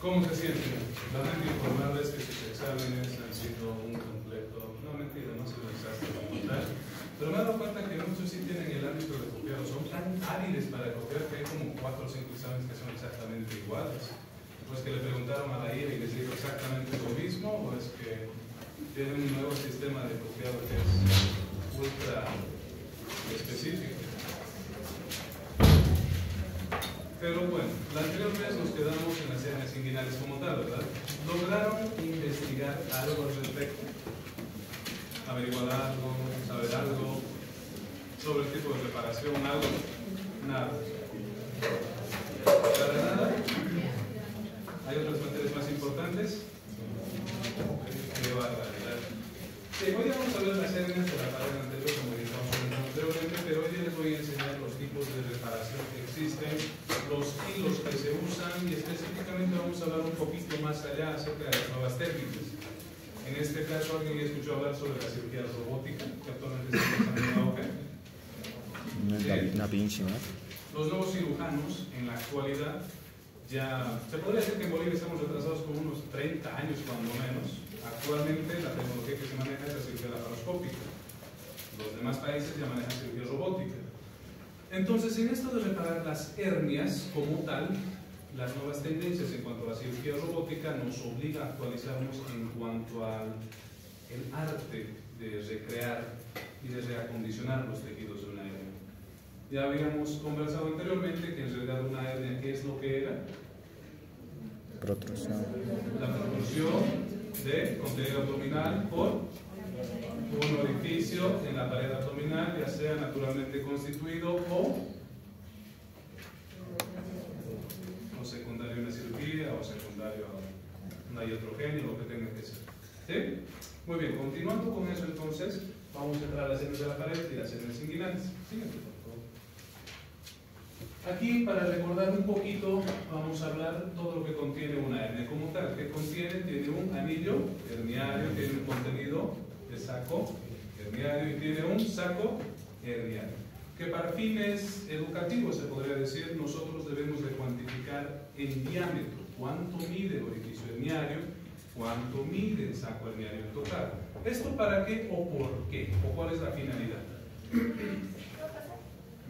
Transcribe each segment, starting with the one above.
¿Cómo se sienten? Lamento informarles que sus exámenes han sido un completo, no mentira, no se lo desastre como tal, pero me he dado cuenta que muchos sí tienen el ámbito de copiar, son tan hábiles para copiar que hay como 4 o 5 exámenes que son exactamente iguales. Pues que le preguntaron a la IRA y les digo exactamente lo mismo, o es que tienen un nuevo sistema de copiado que es ultra específico. Pero bueno, la anterior vez nos quedamos en las hernias inguinales como tal, ¿verdad? ¿Lograron investigar algo al respecto? ¿Averiguar algo? ¿Saber algo? ¿Sobre el tipo de reparación? ¿Algo? Nada. ¿Para nada? ¿Hay otras materias más importantes? Qué barbaridad. Sí, hoy vamos a ver las hernias de la pared anterior, como dijimos anteriormente, pero hoy les voy a enseñar los tipos de reparación que existen, los hilos que se usan y específicamente vamos a hablar un poquito más allá acerca de las nuevas técnicas. En este caso, ¿alguien escuchó hablar sobre la cirugía robótica que actualmente está empezando en auge? Una pinche, ¿no? Los nuevos cirujanos en la actualidad ya, se podría decir que en Bolivia estamos retrasados con unos 30 años cuando menos. Actualmente la tecnología que se maneja es la cirugía laparoscópica. Los demás países ya manejan cirugía robótica. Entonces, en esto de reparar las hernias como tal, las nuevas tendencias en cuanto a la cirugía robótica nos obliga a actualizarnos en cuanto al arte de recrear y de reacondicionar los tejidos de una hernia. Ya habíamos conversado anteriormente que en realidad una hernia, ¿qué es lo que era? Protrusión. La protrusión de contenido abdominal por un orificio en la pared abdominal, ya sea naturalmente constituido o secundario a una cirugía o secundario a una iatrogenia, lo que tenga que ser. ¿Sí? Muy bien, continuando con eso entonces, vamos a entrar a las hernias de la pared y las hernias inguinales. Siguiente, por favor. Aquí, para recordar un poquito, vamos a hablar todo lo que contiene una hernia como tal. ¿Qué contiene? Tiene un anillo herniario, tiene un contenido de saco herniario y tiene un saco herniario. Que para fines educativos, se podría decir, nosotros debemos de cuantificar en diámetro cuánto mide el orificio herniario, cuánto mide el saco herniario en total. ¿Esto para qué o por qué? ¿O cuál es la finalidad?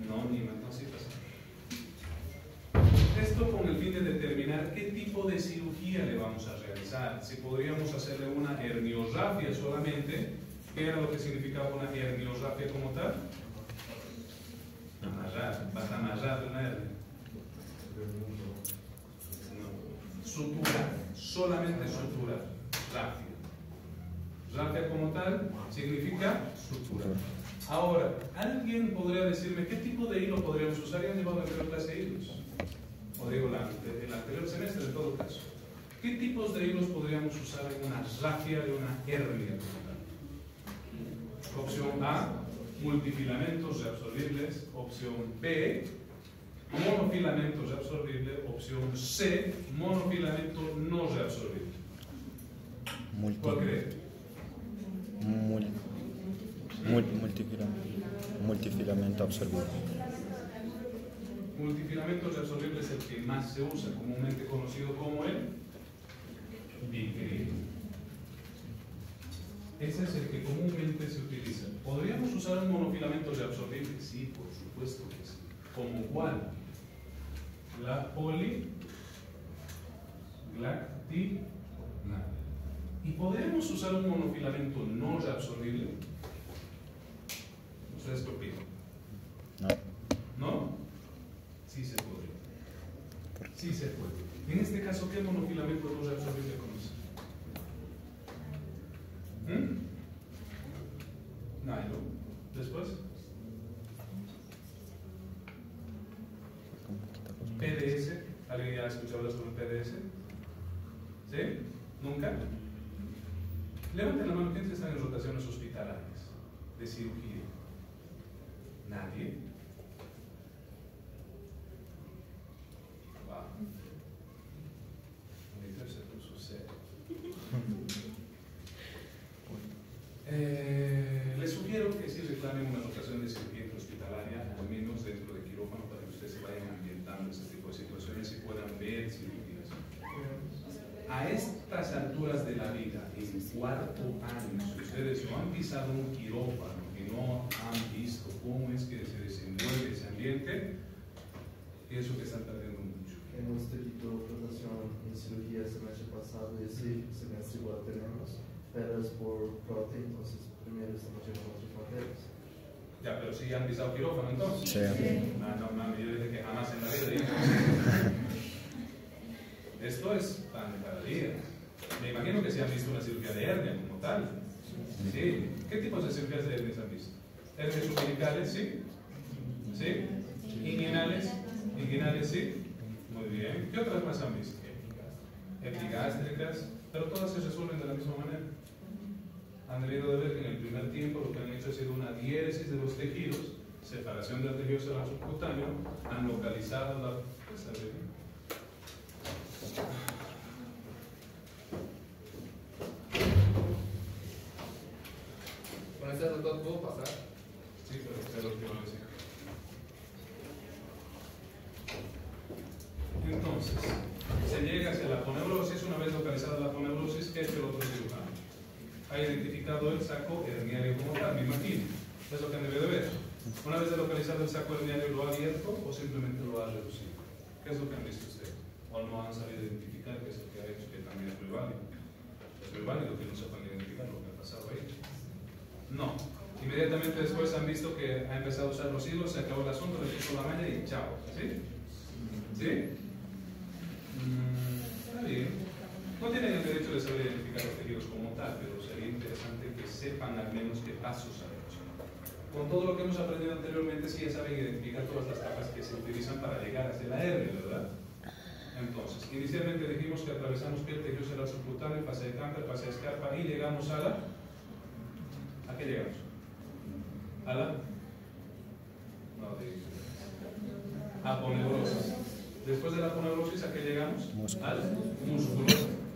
No, ni más, no, sí pasa. Esto con el fin de determinar qué tipo de cirugía le vamos a realizar. Si podríamos hacerle una herniorrafia solamente, ¿qué era lo que significaba una herniorrafia como tal? Amarrar, vas a amarrar una hernia. No. Suturar, solamente suturar, rafia. Rafia como tal significa suturar. Ahora, ¿alguien podría decirme qué tipo de hilo podríamos usar? ¿Ya han llevado la anterior clase de hilos? O digo, el anterior semestre en todo caso. ¿Qué tipos de hilos podríamos usar en una rafia de una hernia como tal? Opción A, multifilamentos reabsorbibles. Opción B, monofilamentos reabsorbibles. Opción C, monofilamento no reabsorbible. ¿Cuál cree? Multifilamento absorbible. Multifilamento reabsorbible es el que más se usa, comúnmente conocido como el bicril. Ese es el que comúnmente se utiliza. ¿Podríamos usar un monofilamento reabsorbible? Sí, por supuesto que sí. ¿Como cuál? La poliglactinal. ¿Y podríamos usar un monofilamento no reabsorbible? ¿Ustedes qué opinan? No. ¿No? Sí se podría. Sí se puede. En este caso, ¿qué monofilamento no reabsorbible conoce? Nylon. Después. PDS. ¿Alguien ya ha escuchado hablar sobre PDS? ¿Sí? ¿Nunca? Levanten la mano, ¿quiénes están en rotaciones hospitalarias de cirugía? ¿Nadie? Wow. Se puso serio. Les sugiero que sí reclamen una rotación de cirugía hospitalaria, al menos dentro de quirófano, para que ustedes se vayan ambientando este tipo de situaciones y puedan ver cirugías. a estas alturas de la vida, en cuarto año, si ustedes no han pisado un quirófano, que no han visto cómo es que se desenvuelve ese ambiente, pienso que están perdiendo mucho. Hemos tenido rotación en cirugía el semestre pasado y ese semestre igual tenemos, pero es por PROTE, entonces primero estamos llevando otras materias. Ya, pero si han pisado quirófano entonces. Sí. No, yo dije que jamás en la vida digo. Esto es pan de cada día. Me imagino que se han visto una cirugía de hernia como tal. Sí. ¿Qué tipos de cirugías de hernias han visto? Hernias umbilicales, ¿sí? ¿Sí? Inguinales. Inguinales, ¿sí? Muy bien. ¿Qué otras más han visto? Epigástricas. Pero todas se resuelven de la misma manera. Han debido de ver que en el primer tiempo lo que han hecho ha sido una diéresis de los tejidos, separación del tejido cerebral subcutáneo, han localizado la... Con este doctor puedo pasar. Sí, pero usted lo que va a decir. Entonces, se llega hacia la aponeurosis. Una vez localizada la aponeurosis, ¿qué es el otro cirujano? Ha identificado el saco herniario como tal, me imagino. Es lo que han debido de ver. Una vez localizado el saco herniario, ¿lo ha abierto o simplemente lo ha reducido? ¿Qué es lo que han visto ustedes? ¿O no han sabido identificar qué es lo que ha hecho? Que también es muy válido. Es muy válido que no sepan identificar lo que ha pasado ahí. No. Inmediatamente después han visto que ha empezado a usar los hilos, se acabó el asunto, le puso la malla y chao. ¿Sí? ¿Sí? Está bien. No tienen el derecho de saber identificar los tejidos como tal, pero sería interesante que sepan al menos qué pasos han hecho. Con todo lo que hemos aprendido anteriormente, sí ya saben identificar todas las capas que se utilizan para llegar hacia la hernia, ¿verdad? Entonces, inicialmente dijimos que atravesamos piel, tejido cerebral subcutáneo, fase de Camper, fase de Scarpa y llegamos a la... ¿A qué llegamos? ¿A la? No, aponeurosis. Después de la aponeurosis, ¿a qué llegamos? Músculo. Al músculo.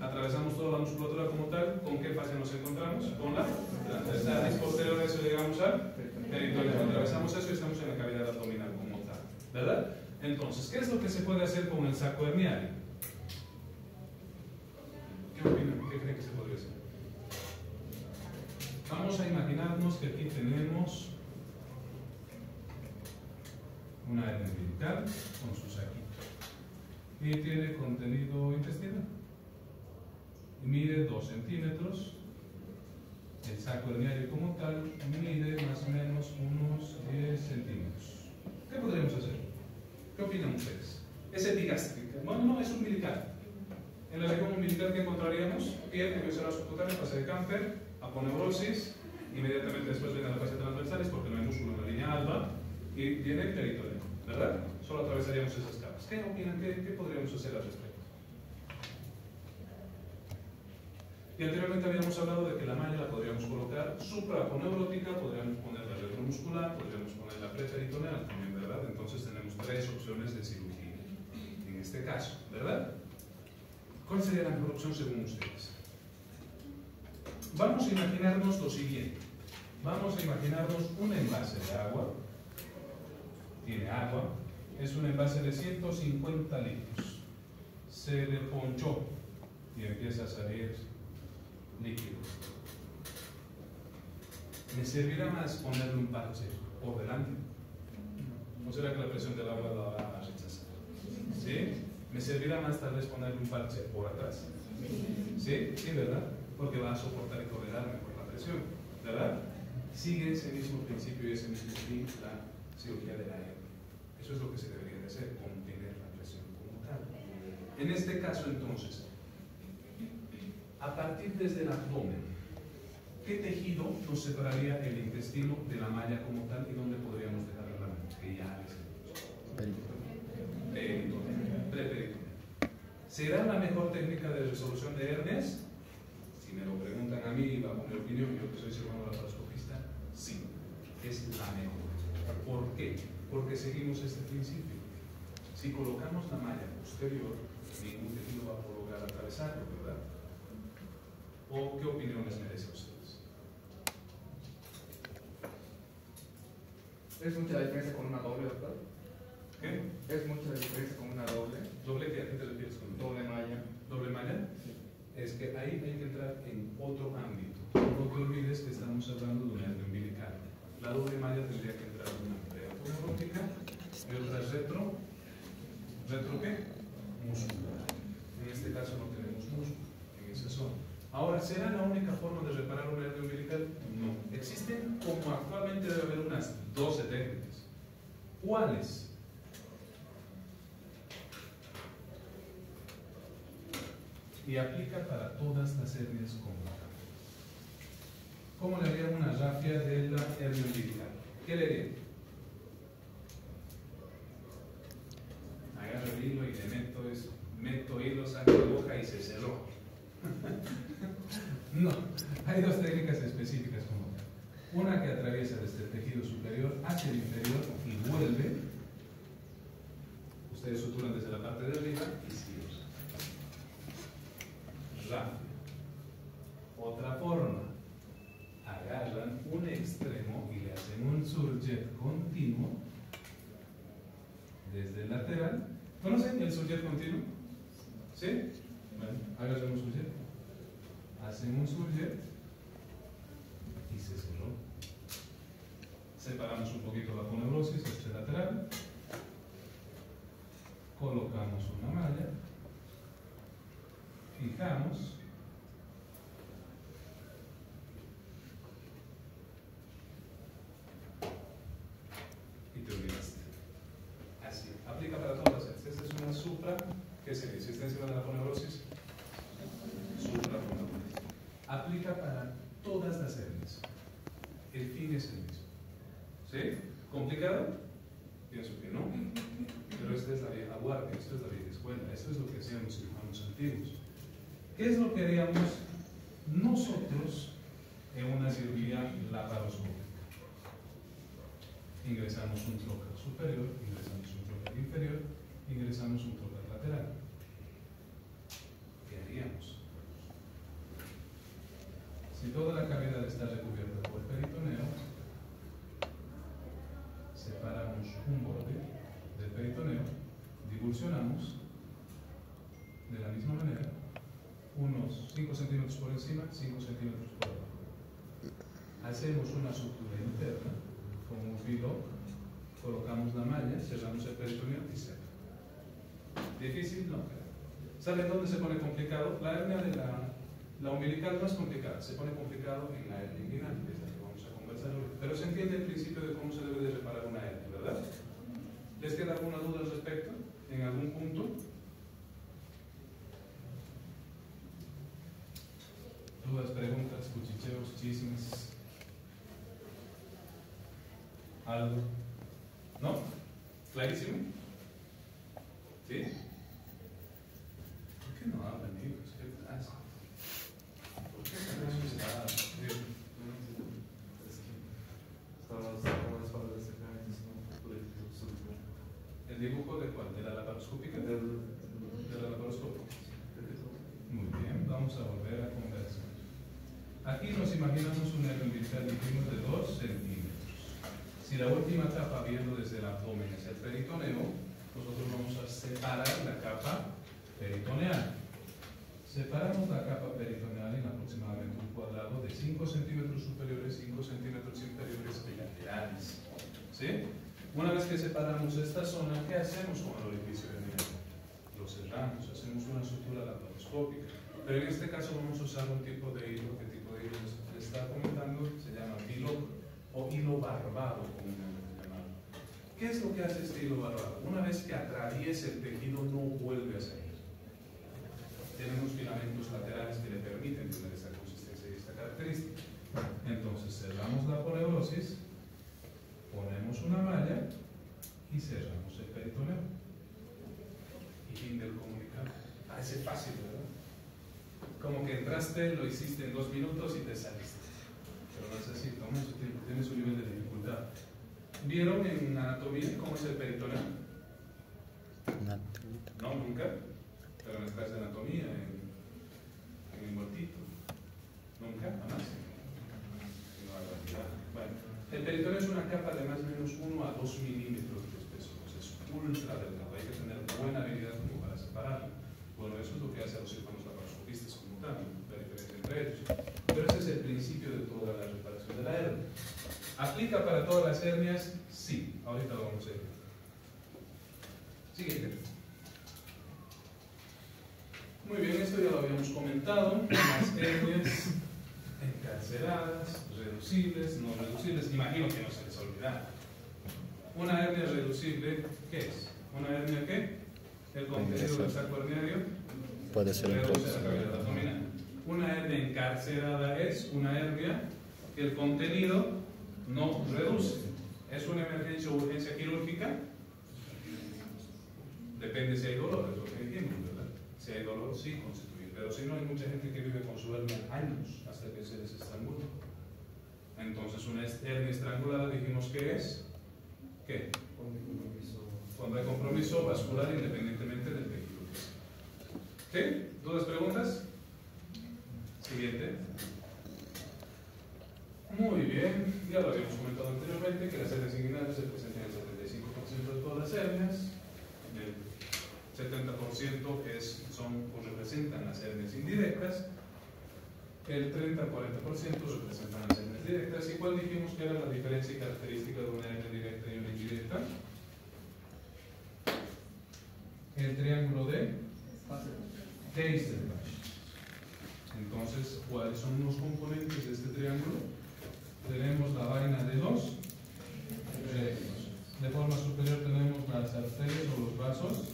Atravesamos toda la musculatura como tal. ¿Con qué fase nos encontramos? Con la transversalis posterior. Eso llegamos al peritoneo. Atravesamos eso y estamos en la cavidad abdominal como tal. ¿Verdad? Entonces, ¿qué es lo que se puede hacer con el saco herniario? ¿Qué opinan? ¿Qué creen que se podría hacer? Vamos a imaginarnos que aquí tenemos una hernia umbilical con su saquito y tiene contenido intestinal y mide 2 centímetros. El saco herniario como tal mide más o menos unos 10 centímetros. ¿Qué podríamos hacer? ¿Qué opinan ustedes? Es epigástrica. Bueno, no, es umbilical. En la región umbilical, ¿qué encontraríamos? Piel, tejido cerebral subcutáneo, fase de Camper, aponeurosis. Inmediatamente después viene la fase transversalis porque no hay músculo en la línea alba y viene el peritoneo, ¿verdad? Solo atravesaríamos esas capas. ¿Qué opinan? ¿Qué podríamos hacer al respecto? Y anteriormente habíamos hablado de que la malla la podríamos colocar supraponeurótica, podríamos poner la retromuscular, podríamos poner la preperitoneal también, ¿verdad? Entonces tenemos 3 opciones de cirugía en este caso, ¿verdad? ¿Cuál sería la mejor opción según ustedes? Vamos a imaginarnos lo siguiente. Vamos a imaginarnos un envase de agua. Tiene agua. Es un envase de 150 litros. Se le ponchó y empieza a salir líquido. ¿Me servirá más ponerle un parche por delante? ¿No será que la presión del agua la va a rechazar? ¿Sí? ¿Me servirá más tal vez ponerle un parche por atrás? ¿Sí? Sí, ¿verdad? Porque va a soportar y tolerar mejor la presión, ¿verdad? Sigue ese mismo principio y ese mismo fin la cirugía de la hernia. Eso es lo que se debería de hacer, contener la presión como tal. En este caso, entonces, a partir desde el abdomen, ¿qué tejido nos separaría el intestino de la malla como tal y dónde podríamos dejar la malla? Que ya les preperitoneal. ¿Será la mejor técnica de resolución de hernias? Si me lo preguntan a mí, bajo mi opinión, yo que soy cirujano laparoscopista, sí, es la mejor. ¿Por qué? Porque seguimos este principio. Si colocamos la malla posterior, ningún tejido va a lograr atravesarlo, ¿verdad? ¿O qué opinión les merece a ustedes? ¿Es mucha la diferencia con una doble, doctor? ¿Qué? ¿Es mucha la diferencia con una doble? ¿Doble qué? ¿A qué te refieres con Doble malla. ¿Doble malla? Sí. única forma de reparar una hernia umbilical? No. Existen, como actualmente debe haber, unas 12 técnicas. ¿Cuáles? Y aplica para todas las hernias convocadas. ¿Cómo le haría una rafia de la hernia umbilical? ¿Qué le haría? Agarro el hilo y le meto hilo, saco la boca y se cerró. No, hay dos técnicas específicas como una que atraviesa desde el tejido superior hacia el inferior y vuelve. Ustedes suturan desde la parte de arriba y cierran. Rápido. Otra forma, agarran un extremo y le hacen un surjet continuo desde el lateral. ¿Conocen el surjet continuo? ¿Sí? Bueno, agarran un surjet, hacen un surjet y se cerró. Separamos un poquito la aponeurosis hacia el lateral, colocamos una malla, fijamos y te olvidaste. Así, aplica para todas las hernias. Esta es una supra, que se dice, está encima de la aponeurosis, supraponeurosis. Aplica para todas las hernias. El fin es el mismo. ¿Sí? ¿Complicado? Pienso que no. Pero esta es la vieja guardia, esto es la vieja escuela, esto es lo que hacían los cirujanos antiguos. ¿Qué es lo que haríamos nosotros en una cirugía laparoscópica? Ingresamos un trocar superior, ingresamos un trocar inferior, ingresamos un trocar lateral. ¿Qué haríamos? Si toda la cavidad está recubierta por peritoneo, separamos un borde del peritoneo, divulsionamos de la misma manera, unos 5 centímetros por encima, 5 centímetros por abajo. Hacemos una sutura interna con un filo, colocamos la malla, cerramos el peritoneo y seca. ¿Difícil? No. ¿Saben dónde se pone complicado? La hernia de la umbilical no es complicada, se pone complicado en la hernia inguinal, que es la que vamos a conversar hoy. Pero se entiende el principio de cómo se debe de reparar una hernia, ¿verdad? ¿Les queda alguna duda al respecto? ¿En algún punto? ¿Dudas, preguntas, cuchicheos, chismes? ¿Algo? ¿No? ¿Clarísimo? ¿Sí? ¿Por qué no hablan ellos? ¿Qué pasa? ¿Por qué están asustados? ¿El dibujo de cuál? ¿De la laparoscópica? ¿De la laparoscópica? Muy bien, vamos a volver a conversar. Aquí nos imaginamos una hernia umbilical, dijimos, de 2 centímetros. Si la última capa, viendo desde el abdomen, es el peritoneo, nosotros vamos a separar la capa peritoneal. Separamos la capa peritoneal en aproximadamente un cuadrado de 5 centímetros superiores, 5 centímetros inferiores y laterales. ¿Sí? Una vez que separamos esta zona, ¿qué hacemos con el orificio de nivel? Lo cerramos, hacemos una sutura laparoscópica. Pero en este caso vamos a usar un tipo de hilo. ¿Qué tipo de hilo les está comentando? Se llama hilo o hilo barbado, comúnmente llamado. ¿Qué es lo que hace este hilo barbado? Una vez que atraviesa el tejido, no vuelve a salir. Tenemos filamentos laterales que le permiten tener esta consistencia y esta característica. Entonces cerramos la aponeurosis, ponemos una malla y cerramos el peritoneo. Y fin del comunicado. Parece fácil, ¿verdad? Como que entraste, lo hiciste en 2 minutos y te saliste. Pero no es así, toma su tiempo, tiene su nivel de dificultad. ¿Vieron en anatomía cómo es el peritoneo? No, nunca. Pero en las clases de anatomía, en el muertito. Nunca, jamás. Bueno, el peritoneo es una capa de más o menos 1 a 2 milímetros de espesor. Es ultra delgado. Hay que tener buena habilidad como para separarlo. Bueno, eso es lo que hace a los cirujanos laparoscopistas como tal, la diferencia entre ellos. Pero ese es el principio de toda la reparación de la hernia. ¿Aplica para todas las hernias? Sí. Ahorita lo vamos a ver. Siguiente. Muy bien, esto ya lo habíamos comentado. Las hernias encarceradas, reducibles, no reducibles. Imagino que no se les olvidará. Una hernia reducible, ¿qué es? ¿Una hernia qué? El contenido del saco herniario Puede ser reduce la introducido. cavidad abdominal. Una hernia encarcerada es una hernia que el contenido no reduce. ¿Es una emergencia o urgencia quirúrgica? Depende si hay dolor, es lo que dijimos, ¿verdad? Si hay dolor, sí constituye. Pero si no, hay mucha gente que vive con su hernia años hasta que se desestrangula. Entonces, una hernia estrangulada dijimos que es, ¿qué? Cuando hay compromiso vascular independientemente del tejido. ¿Sí? ¿Dudas, preguntas? Siguiente. Muy bien, ya lo habíamos comentado anteriormente que las hernias inguinales representan el 75% de todas las hernias, el 70% representan las hernias indirectas, el 30 al 40% representan las hernias directas. ¿Y cuál dijimos que era la diferencia y característica de una hernia directa y una indirecta? El triángulo de Eisenbach. Entonces, ¿cuáles son los componentes de este triángulo? Tenemos la vaina de los rectos. De forma superior tenemos las arterias o los vasos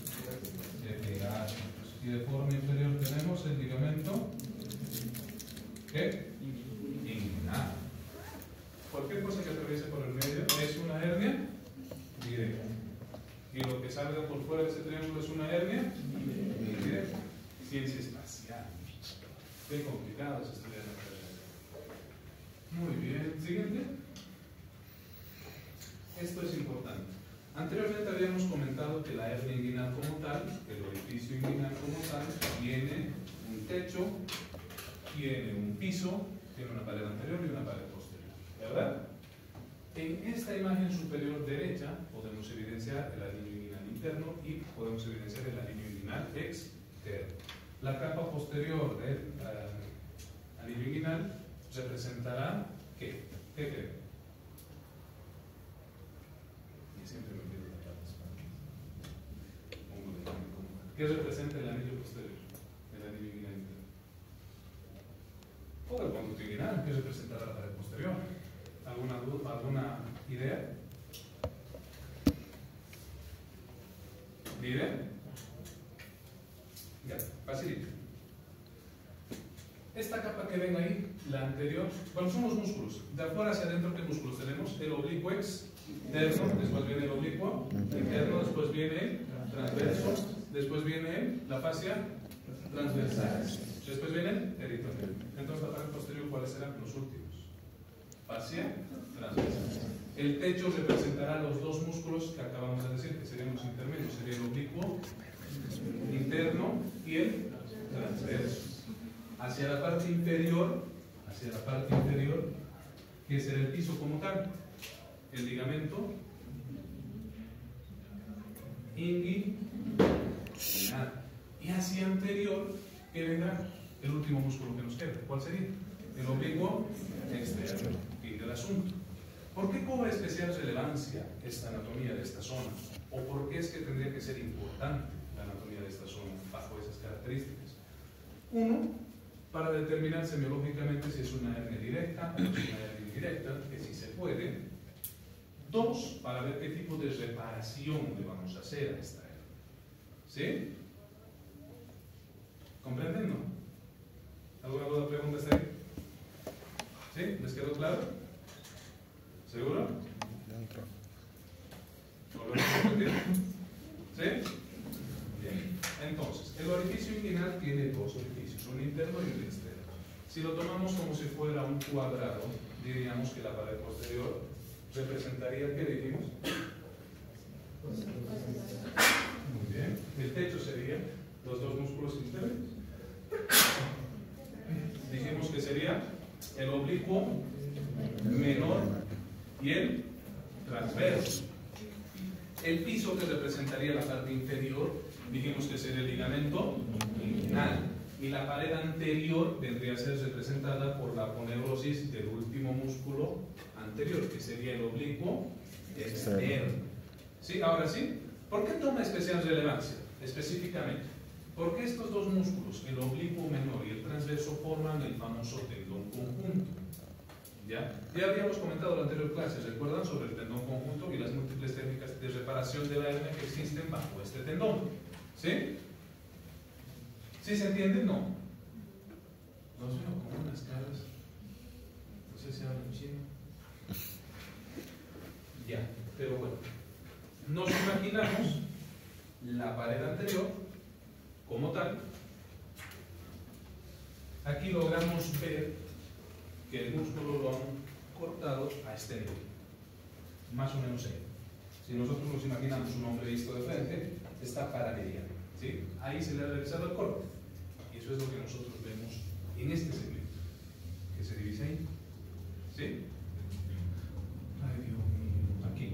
epigásticos. Y de forma inferior tenemos el ligamento ¿qué? Inguinal. Cualquier cosa que atraviese por el medio es una hernia directa. Y lo que salga por fuera de ese triángulo es una hernia indirecta. Ciencia espacial. Qué complicado es estudiar la carrera. Muy bien. Siguiente. Esto es importante. Anteriormente habíamos comentado que la hernia inguinal como tal, el orificio inguinal como tal, tiene un techo, tiene un piso, tiene una pared anterior y una pared posterior. ¿Verdad? En esta imagen superior derecha podemos evidenciar el alineo inguinal interno y podemos evidenciar el alineo inguinal externo. La capa posterior del alineo inguinal representará ¿qué? ¿Qué creo? Y siempre me olvido la parte espalda. ¿Qué representa el anillo posterior? El anillo inguinal interno. O el conducto inguinal, ¿qué representará la pared posterior? ¿Alguna duda, alguna idea? ¿Idea? Ya, facilita. Esta capa que ven ahí, la anterior, bueno, son los músculos. De afuera hacia adentro, ¿qué músculos tenemos? El oblicuo externo, después viene el oblicuo interno, después viene el transverso, después viene la fascia transversal, después viene el peritoneal. Entonces, la pared posterior, ¿cuáles serán los últimos? Fascia transversal. El techo representará los dos músculos que acabamos de decir, que serían los intermedios, sería el oblicuo interno y el transverso. Hacia la parte inferior, que será el piso como tal, el ligamento inguinal. Y hacia anterior, que vendrá el último músculo que nos queda. ¿Cuál sería? El oblicuo externo. Fin del asunto. ¿Por qué cobra especial relevancia esta anatomía de esta zona? ¿O por qué es que tendría que ser importante la anatomía de esta zona bajo esas características? Uno, para determinar semiológicamente si es una hernia directa o es una hernia indirecta, que sí se puede. Dos, para ver qué tipo de reparación le vamos a hacer a esta hernia. ¿Sí? ¿Comprenden, no? ¿Alguna duda, pregunta hasta ahí? ¿Sí? ¿Les quedó claro? ¿Seguro? Dentro. ¿Volvemos a repetir? ¿Sí? Bien. Entonces, el orificio inguinal tiene dos orificios, un interno y un externo. Si lo tomamos como si fuera un cuadrado, diríamos que la pared posterior representaría, ¿qué dijimos? Muy bien. El techo sería los dos músculos internos. Dijimos que sería el oblicuo menor y el transverso. El piso que representaría la parte inferior, dijimos que sería el ligamento inguinal. Y la pared anterior vendría a ser representada por la aponeurosis del último músculo anterior, que sería el oblicuo externo. ¿Sí? Ahora sí. ¿Por qué toma especial relevancia? Específicamente, porque estos dos músculos, el oblicuo menor y el transverso, forman el famoso tendón conjunto. ¿Ya? Ya habíamos comentado en la anterior clase, ¿recuerdan? Sobre el tendón conjunto y las múltiples técnicas de reparación de la hernia que existen bajo este tendón. ¿Sí? ¿Sí se entiende? No. No veo como unas caras. No sé si hablan chino. Ya, pero bueno. Nos imaginamos la pared anterior como tal. Aquí logramos ver que el músculo lo han cortado a este nivel, más o menos ahí. Si nosotros nos imaginamos un hombre visto de frente, está paramediano, ¿sí? Ahí se le ha realizado el corte. Y eso es lo que nosotros vemos en este segmento, que se divide ahí, ¿sí? Ay, Dios mío, aquí.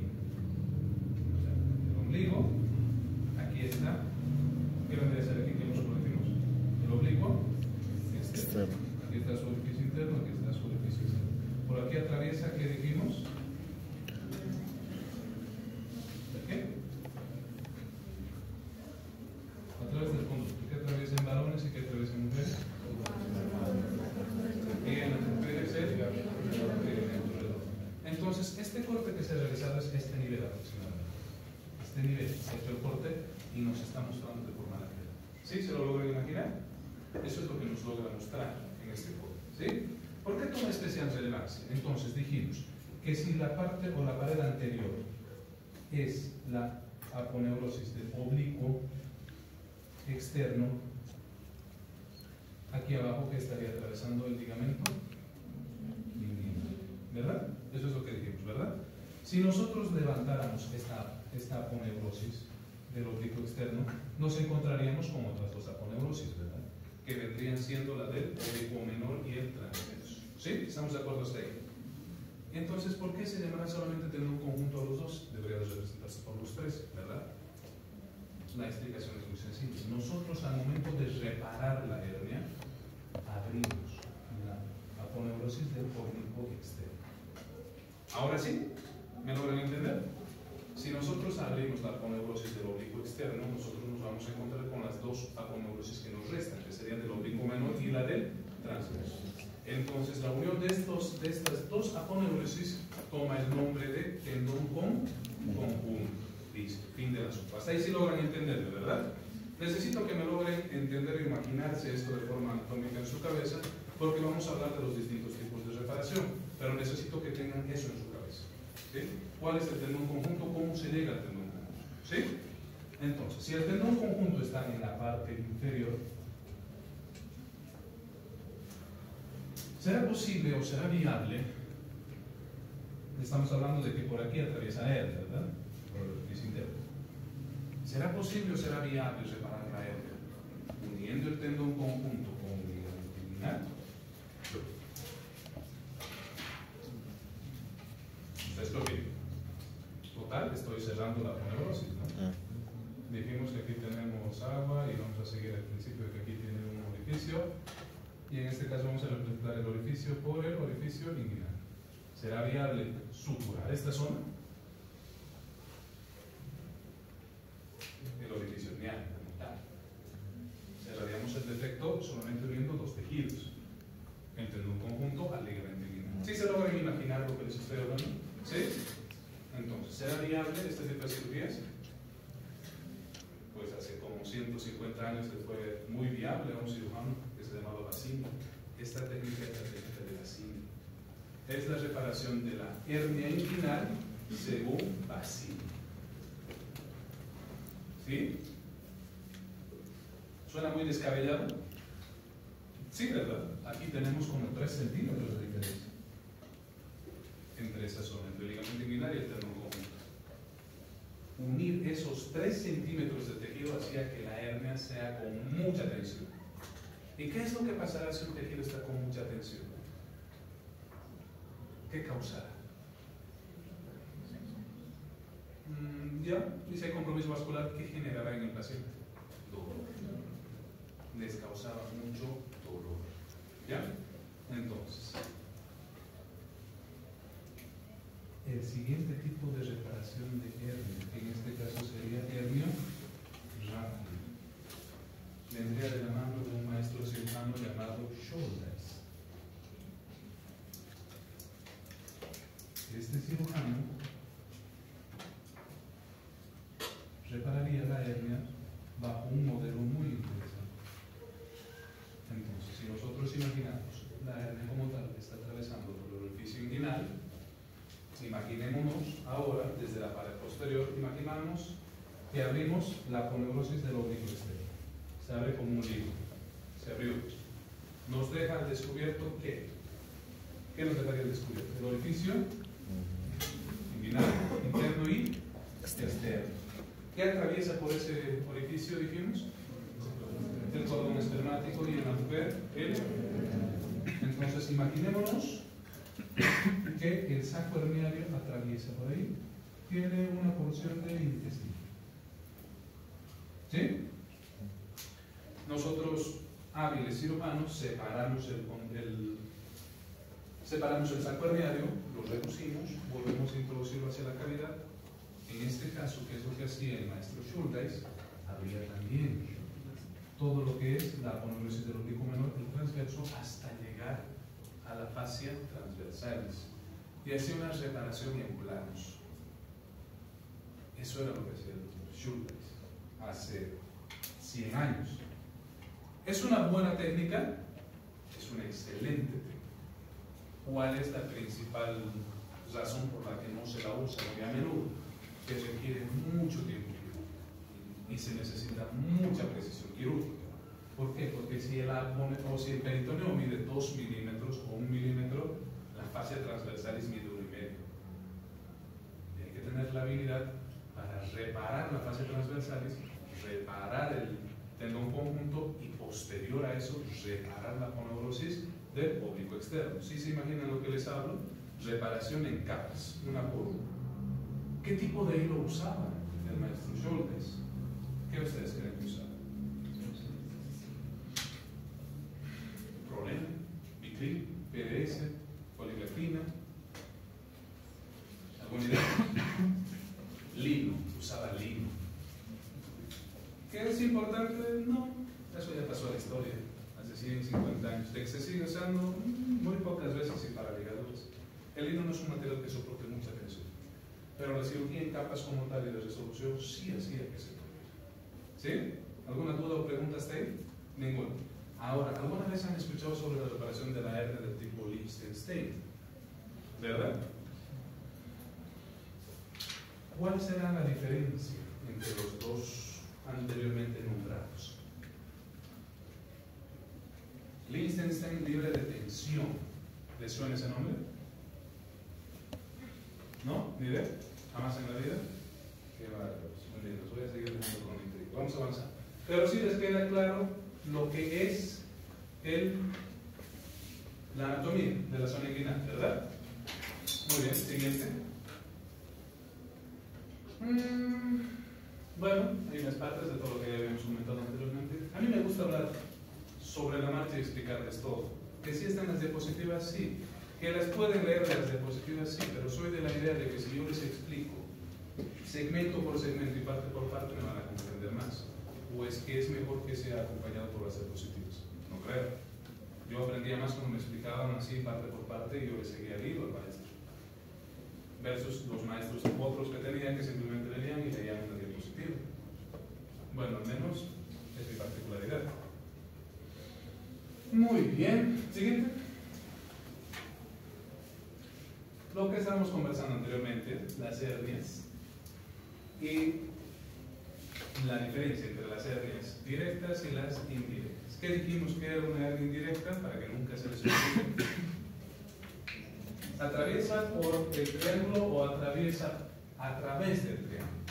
El ombligo, aquí está. ¿Qué vendría a ser aquí? ¿Qué músculo decimos? El oblicuo. Externo. Aquí está su orificio interno, aquí está su orificio externo. Por aquí atraviesa, ¿qué dijimos? ¿De qué? A través del conducto. ¿Qué atraviesa en varones y qué atraviesa en mujeres? Y en las mujeres es entonces, este corte que se ha realizado es este nivel aproximadamente. Este nivel, se ha hecho el corte y nos está mostrando de forma lateral. ¿Sí? ¿Se lo logran imaginar? Eso es lo que nos logra mostrar en este corte. ¿Sí? ¿Por qué toma especial relevancia? Entonces dijimos que si la parte o la pared anterior es la aponeurosis del oblicuo externo, aquí abajo que estaría atravesando el ligamento inguinal, ¿verdad? Eso es lo que dijimos, ¿verdad? Si nosotros levantáramos esta aponeurosis del oblicuo externo, nos encontraríamos con otras dos aponeurosis, ¿verdad? Que vendrían siendo la del oblicuo menor y el transverso. ¿Sí? ¿Estamos de acuerdo hasta ahí? Entonces, ¿por qué se llamará solamente tendón conjunto a los dos? Debería de representarse por los tres, ¿verdad? La explicación es muy sencilla. Nosotros, al momento de reparar la hernia, abrimos la aponeurosis del oblicuo externo. Ahora sí, ¿me logran entender? Si nosotros abrimos la aponeurosis del oblicuo externo, nosotros nos vamos a encontrar con las dos aponeurosis que nos restan, que serían del oblicuo menor y la del transverso. Entonces, la unión de estas dos aponeurosis toma el nombre de tendón conjunto. Listo, fin de la sopa. Hasta ahí sí logran entenderlo, ¿verdad? Necesito que me logren entender e imaginarse esto de forma anatómica en su cabeza, porque vamos a hablar de los distintos tipos de reparación, pero necesito que tengan eso en su cabeza. ¿Sí? ¿Cuál es el tendón conjunto? ¿Cómo se llega al tendón conjunto? ¿Sí? Entonces, si el tendón conjunto está en la parte inferior, ¿será posible o será viable? Estamos hablando de que por aquí atraviesa la hernia, ¿verdad? Por el orificio interno. ¿Será posible o será viable reparar la hernia uniendo el tendón conjunto con el ligamento inguinal? Ustedes lo que total, estoy cerrando la aponeurosis, ¿no? Dijimos que aquí tenemos agua y vamos a seguir el principio de que aquí tiene un orificio. Y en este caso vamos a representar el orificio por el orificio inguinal. ¿Será viable suturar esta zona? El orificio inguinal, la mitad. Cerraríamos el defecto solamente uniendo dos tejidos, el tendón conjunto al ligamento inguinal. ¿Sí se logran imaginar lo que les estoy hablando? ¿Sí? Entonces, ¿será viable este tipo de cirugías? Pues hace como 150 años fue muy viable a un cirujano que se llamaba Bassini. Esta técnica es la técnica de Bassini. Es la reparación de la hernia inguinal según Bassini. ¿Sí? ¿Suena muy descabellado? Sí, ¿verdad? Aquí tenemos como 3 centímetros de diferencia entre esa zona, entre el ligamento inguinal y el tendón conjunto. Unir esos 3 centímetros de tejido hacía que la hernia sea con mucha tensión. ¿Y qué es lo que pasará si un tejido está con mucha tensión? ¿Qué causará? Ya, dice el compromiso vascular, ¿qué generará en el paciente? Dolor. Les causaba mucho dolor. ¿Ya? Entonces, el siguiente tipo de reparación de hernia, en este caso sería hernia rápida, vendría de la mano de un maestro cirujano llamado Shoulders. este cirujano repararía la hernia bajo un modelo muy interesante. Entonces, si nosotros imaginamos la hernia como tal que está atravesando por el orificio inguinal, imaginémonos ahora desde la pared posterior, imaginamos que abrimos la aponeurosis del oblicuo externo. Se abre como un libro, se abrió. Nos deja al descubierto ¿qué? ¿Qué nos dejaría al descubierto? El orificio inguinal, interno y externo. ¿Qué atraviesa por ese orificio, dijimos? El cordón espermático y en la mujer el. Entonces imaginémonos que el saco herniario atraviesa por ahí, tiene una porción del intestino. ¿Sí? Nosotros, hábiles cirujanos, separamos el saco herniario, lo reducimos, volvemos a introducirlo hacia la cavidad. En este caso, que es lo que hacía el maestro Schuldeis, abría también todo lo que es la aponeurosis del oblicuo menor, el transverso, hasta llegar a la fascia transversalis y hacía una reparación en planos. Eso era lo que hacía el doctor Schuldeis hace 100 años. ¿Es una buena técnica? Es una excelente técnica. ¿Cuál es la principal razón por la que no se la usa muy a menudo? Que requiere mucho tiempo y se necesita mucha precisión quirúrgica. ¿Por qué? Porque si el peritoneo mide 2 milímetros o 1 milímetro, la fascia transversalis mide 1,5. Y hay que tener la habilidad para reparar la fascia transversalis, reparar el tendón conjunto y posterior a eso reparar la aponeurosis del oblicuo externo. ¿Sí se imaginan lo que les hablo? Reparación en capas, una por una. ¿Qué tipo de hilo usaba el maestro Schuldeis? ¿Qué ustedes creen que usaba? Prolene, Vicryl, PDS, poligrafina. ¿Alguna idea? Lino, usaba lino. ¿Qué es importante? No, eso ya pasó a la historia, hace 150 años. De que se sigue usando muy pocas veces y para ligaduras. El lino no es un material que soporte mucha tensión, pero la cirugía en capas como tal y de resolución sí hacía que se tuviera. ¿Sí? ¿Alguna duda o pregunta hasta ahí? Ninguna. Ahora, ¿alguna vez han escuchado sobre la reparación de la hernia del tipo Lichtenstein? ¿Verdad? ¿Cuál será la diferencia entre los dos anteriormente nombrados? Lichtenstein libre de tensión. ¿Les suena ese nombre? ¿No? ¿Ni idea? ¿Jamás en la vida? Qué bárbaros. Muy bien, los voy a seguir dejando con intriga. Vamos a avanzar. Pero sí les queda claro lo que es la anatomía de la zona inguinal, ¿verdad? Muy bien, siguiente. Bueno, hay unas partes de todo lo que ya habíamos comentado anteriormente. A mí me gusta hablar sobre la marcha y explicarles todo. Que sí están las diapositivas, sí. Que las pueden leer de las diapositivas, sí, pero soy de la idea de que si yo les explico segmento por segmento y parte por parte, me van a comprender más. O es que es mejor que sea acompañado por las diapositivas. No creo. Yo aprendía más cuando me explicaban así parte por parte y yo le seguía el hilo al maestro. Versus los maestros otros que tenían que simplemente leían y leían una diapositiva. Bueno, al menos es mi particularidad. Muy bien. Siguiente. Lo que estábamos conversando anteriormente, las hernias y la diferencia entre las hernias directas y las indirectas. ¿Qué dijimos que era una hernia indirecta? Para que nunca se les olvide. ¿Atraviesa por el triángulo o atraviesa a través del triángulo?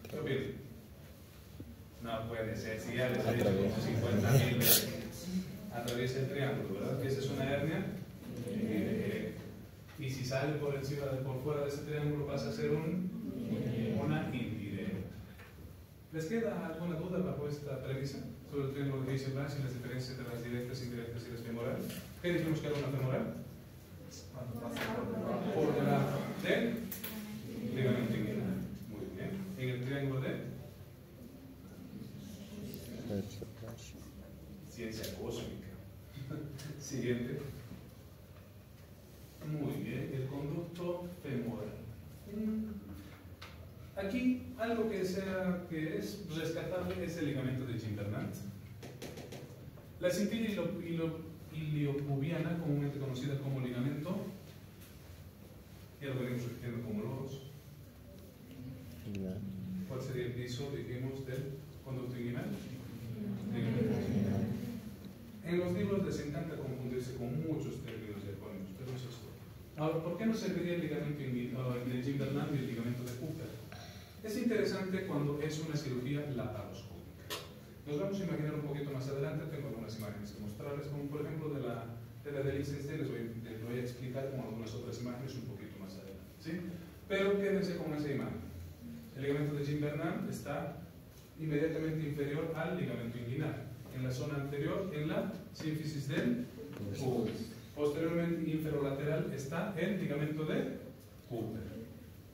¿Qué opinan? No puede ser, si ya les he dicho 50.000 atraviesa el triángulo, ¿verdad? Esa es una hernia. Y si sale por encima, por fuera de ese triángulo, pasa a ser una indirecta. ¿Les queda alguna duda bajo esta premisa sobre el triángulo de Heisenberg y las diferencias entre las directas, indirectas y las femorales? ¿Qué dijimos que era una femoral? Por debajo del ligamento inguinal. Muy bien. En el triángulo de ciencia cósmica. Siguiente. Muy bien, el conducto femoral. Aquí algo que es rescatable es el ligamento de Gimbernat. La cintilla iliopubiana, comúnmente conocida como ligamento, ya lo venimos repitiendo como loros. ¿Cuál sería el piso, dijimos, del conducto inguinal? En los libros les encanta confundirse con muchos términos diacrónicos, pero eso es todo. Ahora, ¿por qué no serviría el ligamento de Gimbernat y el ligamento de Cooper? Es interesante cuando es una cirugía laparoscópica. Nos vamos a imaginar un poquito más adelante, tengo algunas imágenes que mostrarles, como por ejemplo de la Liechtenstein, les voy a explicar con algunas otras imágenes un poquito más adelante, ¿sí? Pero quédense con esa imagen. El ligamento de Gimbernat está inmediatamente inferior al ligamento inguinal, en la zona anterior, en la sínfisis del pubis. Posteriormente, inferolateral, está el ligamento de Cooper.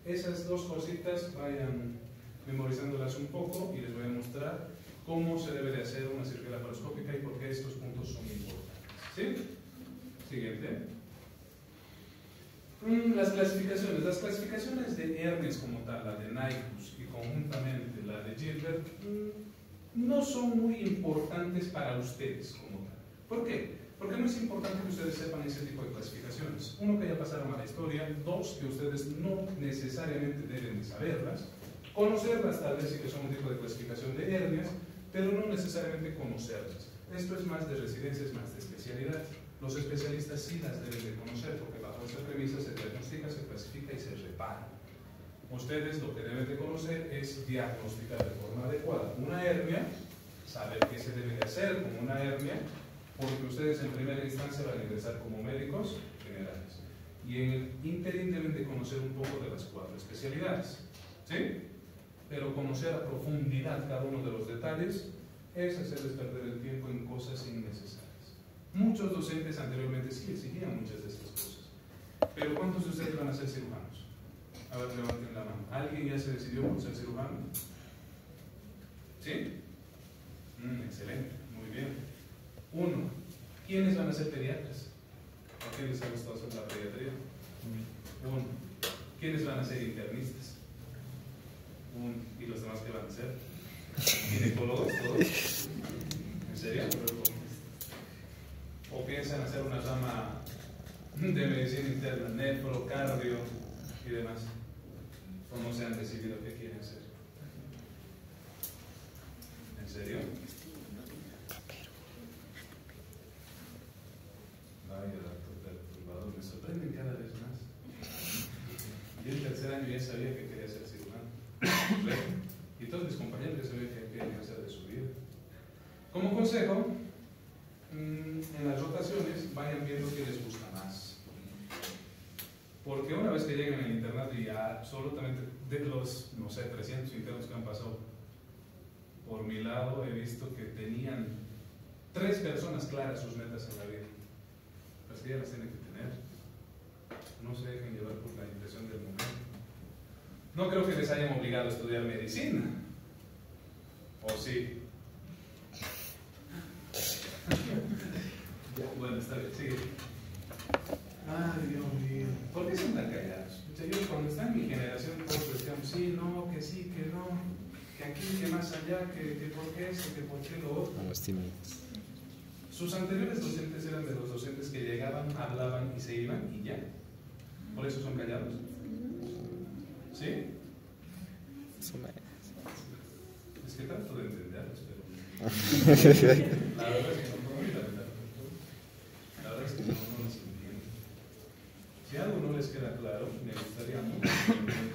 Esas dos cositas vayan memorizándolas un poco y les voy a mostrar cómo se debe de hacer una cirugía laparoscópica y por qué estos puntos son importantes. ¿Sí? Siguiente. Las clasificaciones. Las clasificaciones de hernias como tal, la de Nyquist y conjuntamente la de Gilbert, no son muy importantes para ustedes como tal. ¿Por qué? Porque no es importante que ustedes sepan ese tipo de clasificaciones. Uno, que ya pasaron a la historia. Dos, que ustedes no necesariamente deben de saberlas. Conocerlas tal vez sí que son un tipo de clasificación de hernias, pero no necesariamente conocerlas. Esto es más de residencia, es más de especialidad. Los especialistas sí las deben de conocer, porque bajo esta premisa se diagnostica, se clasifica y se repara. Ustedes lo que deben de conocer es diagnosticar de forma adecuada una hernia, saber qué se debe de hacer con una hernia, porque ustedes en primera instancia van a ingresar como médicos generales. Y en el ínterin deben de conocer un poco de las 4 especialidades. ¿Sí? Pero conocer a profundidad cada uno de los detalles es hacerles perder el tiempo en cosas innecesarias. Muchos docentes anteriormente sí exigían muchas de estas cosas. Pero ¿cuántos de ustedes van a ser cirujanos? A ver, levanten la mano. ¿Alguien ya se decidió por ser cirujano? ¿Sí? Excelente, muy bien. 1. ¿Quiénes van a ser pediatras? ¿A quién les ha gustado hacer la pediatría? 1. ¿Quiénes van a ser internistas? 1. ¿Y los demás qué van a ser? ¿Ginecólogos todos? ¿En serio? ¿O piensan hacer una rama de medicina interna, nefro, cardio y demás? ¿O no se han decidido qué quieren hacer? ¿En serio? Vaya, datos perturbadores, me sorprenden cada vez más. Y el tercer año ya sabía que quería ser cirujano. Y todos mis compañeros ya sabían que querían hacer de su vida. Como consejo, en las rotaciones vayan viendo qué les gusta más. Porque una vez que lleguen al internado y ya absolutamente de los, no sé, 300 internos que han pasado por mi lado, he visto que tenían 3 personas claras sus metas en la vida. Las que ya las tienen que tener. No se dejen llevar por la impresión del momento. No creo que les hayan obligado a estudiar medicina. ¿O sí? Bueno, está bien, sigue. Ay, Dios mío. ¿Por qué son tan callados? O sea, yo cuando está en mi generación todos decían sí, no, que sí, que no, que aquí, que más allá, que por qué esto, que por qué lo otro. Vamos tímidos. Sus anteriores docentes eran de los docentes que llegaban, hablaban y se iban y ya. Por eso son callados. ¿Sí? Es que trato de entenderlos, pero la verdad es que no puedo evitar. La verdad es que no les entiendo. Si algo no les queda claro, me gustaría mucho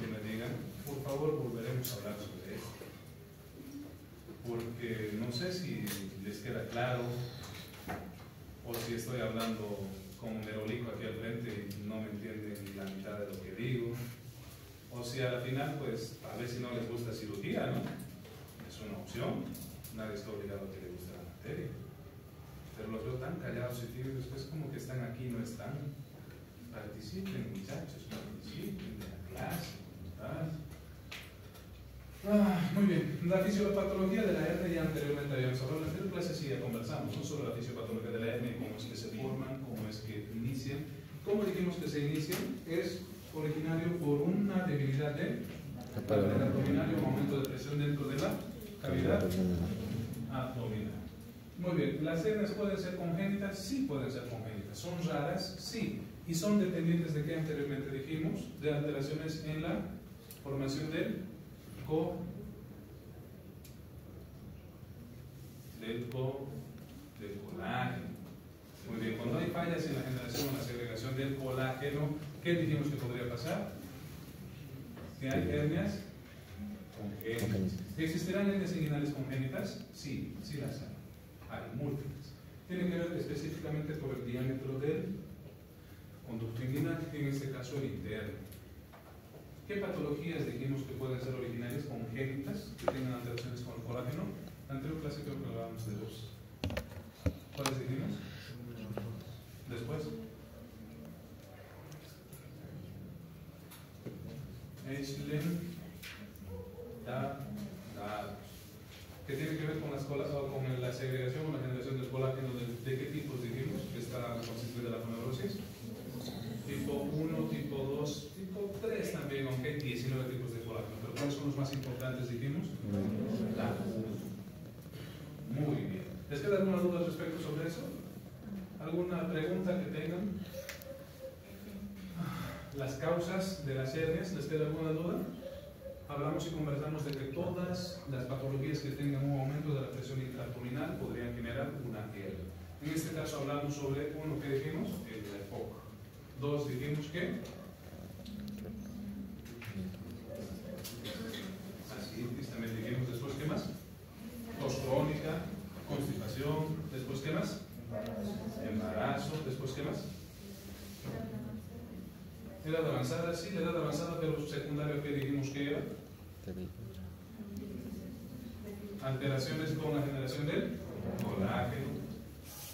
que me digan, por favor, volveremos a hablar sobre esto. Porque no sé si les queda claro o si estoy hablando como merolico aquí al frente y no me entienden ni la mitad de lo que digo. O si a la final, pues, a ver si no les gusta cirugía, ¿no? Es una opción. Nadie está obligado a que le guste la materia. Pero los veo tan callados y tímidos, después como que están aquí y no están. Participen, muchachos, participen de la clase. Muy bien. La fisiopatología de la hernia ya anteriormente habíamos hablado, en la anterior clase sí ya conversamos, no sobre la fisiopatología de la hernia, cómo es que se forman, cómo es que inician. ¿Cómo dijimos que se inician? Es originario por una debilidad del abdominal y un aumento de presión dentro de la cavidad abdominal. Muy bien, ¿las hernias pueden ser congénitas? Sí pueden ser congénitas. ¿Son raras? Sí. ¿Y son dependientes de qué anteriormente dijimos? De alteraciones en la formación del colágeno. Muy bien, cuando hay fallas en la generación o la segregación del colágeno, ¿qué dijimos que podría pasar? Que hay hernias congénitas. ¿Existirán hernias inguinales congénitas? Sí, sí las hay. Hay múltiples. Tiene que ver específicamente por el diámetro del conducto inguinal, en este caso el interno. ¿Qué patologías dijimos que pueden ser originarias congénitas, que tengan alteraciones con el colágeno? La anterior clase creo que hablábamos de dos. ¿Cuáles dijimos? Después. ¿Qué tiene que ver con la segregación o la generación del colágeno? ¿De qué tipos dijimos que está constituida la fibrosis? Tipo 1, tipo 2, tipo 3 también, aunque hay 19 tipos de colágeno. ¿Pero cuáles son los más importantes, dijimos? La 1. Muy bien. ¿Les queda alguna duda al respecto sobre eso? ¿Alguna pregunta que tengan? Las causas de las hernias, ¿les queda alguna duda? Hablamos y conversamos de que todas las patologías que tengan un aumento de la presión intraabdominal podrían generar una hernia. En este caso hablamos sobre uno que dijimos, el de EPOC. Dos dijimos que ascitis también dijimos. Después, ¿qué más? Tos crónica, constipación. Después, ¿qué más? Embarazo. Después, ¿qué más? Edad avanzada, sí, la edad avanzada, pero secundario, ¿qué dijimos que era? Alteraciones con la generación del colágeno.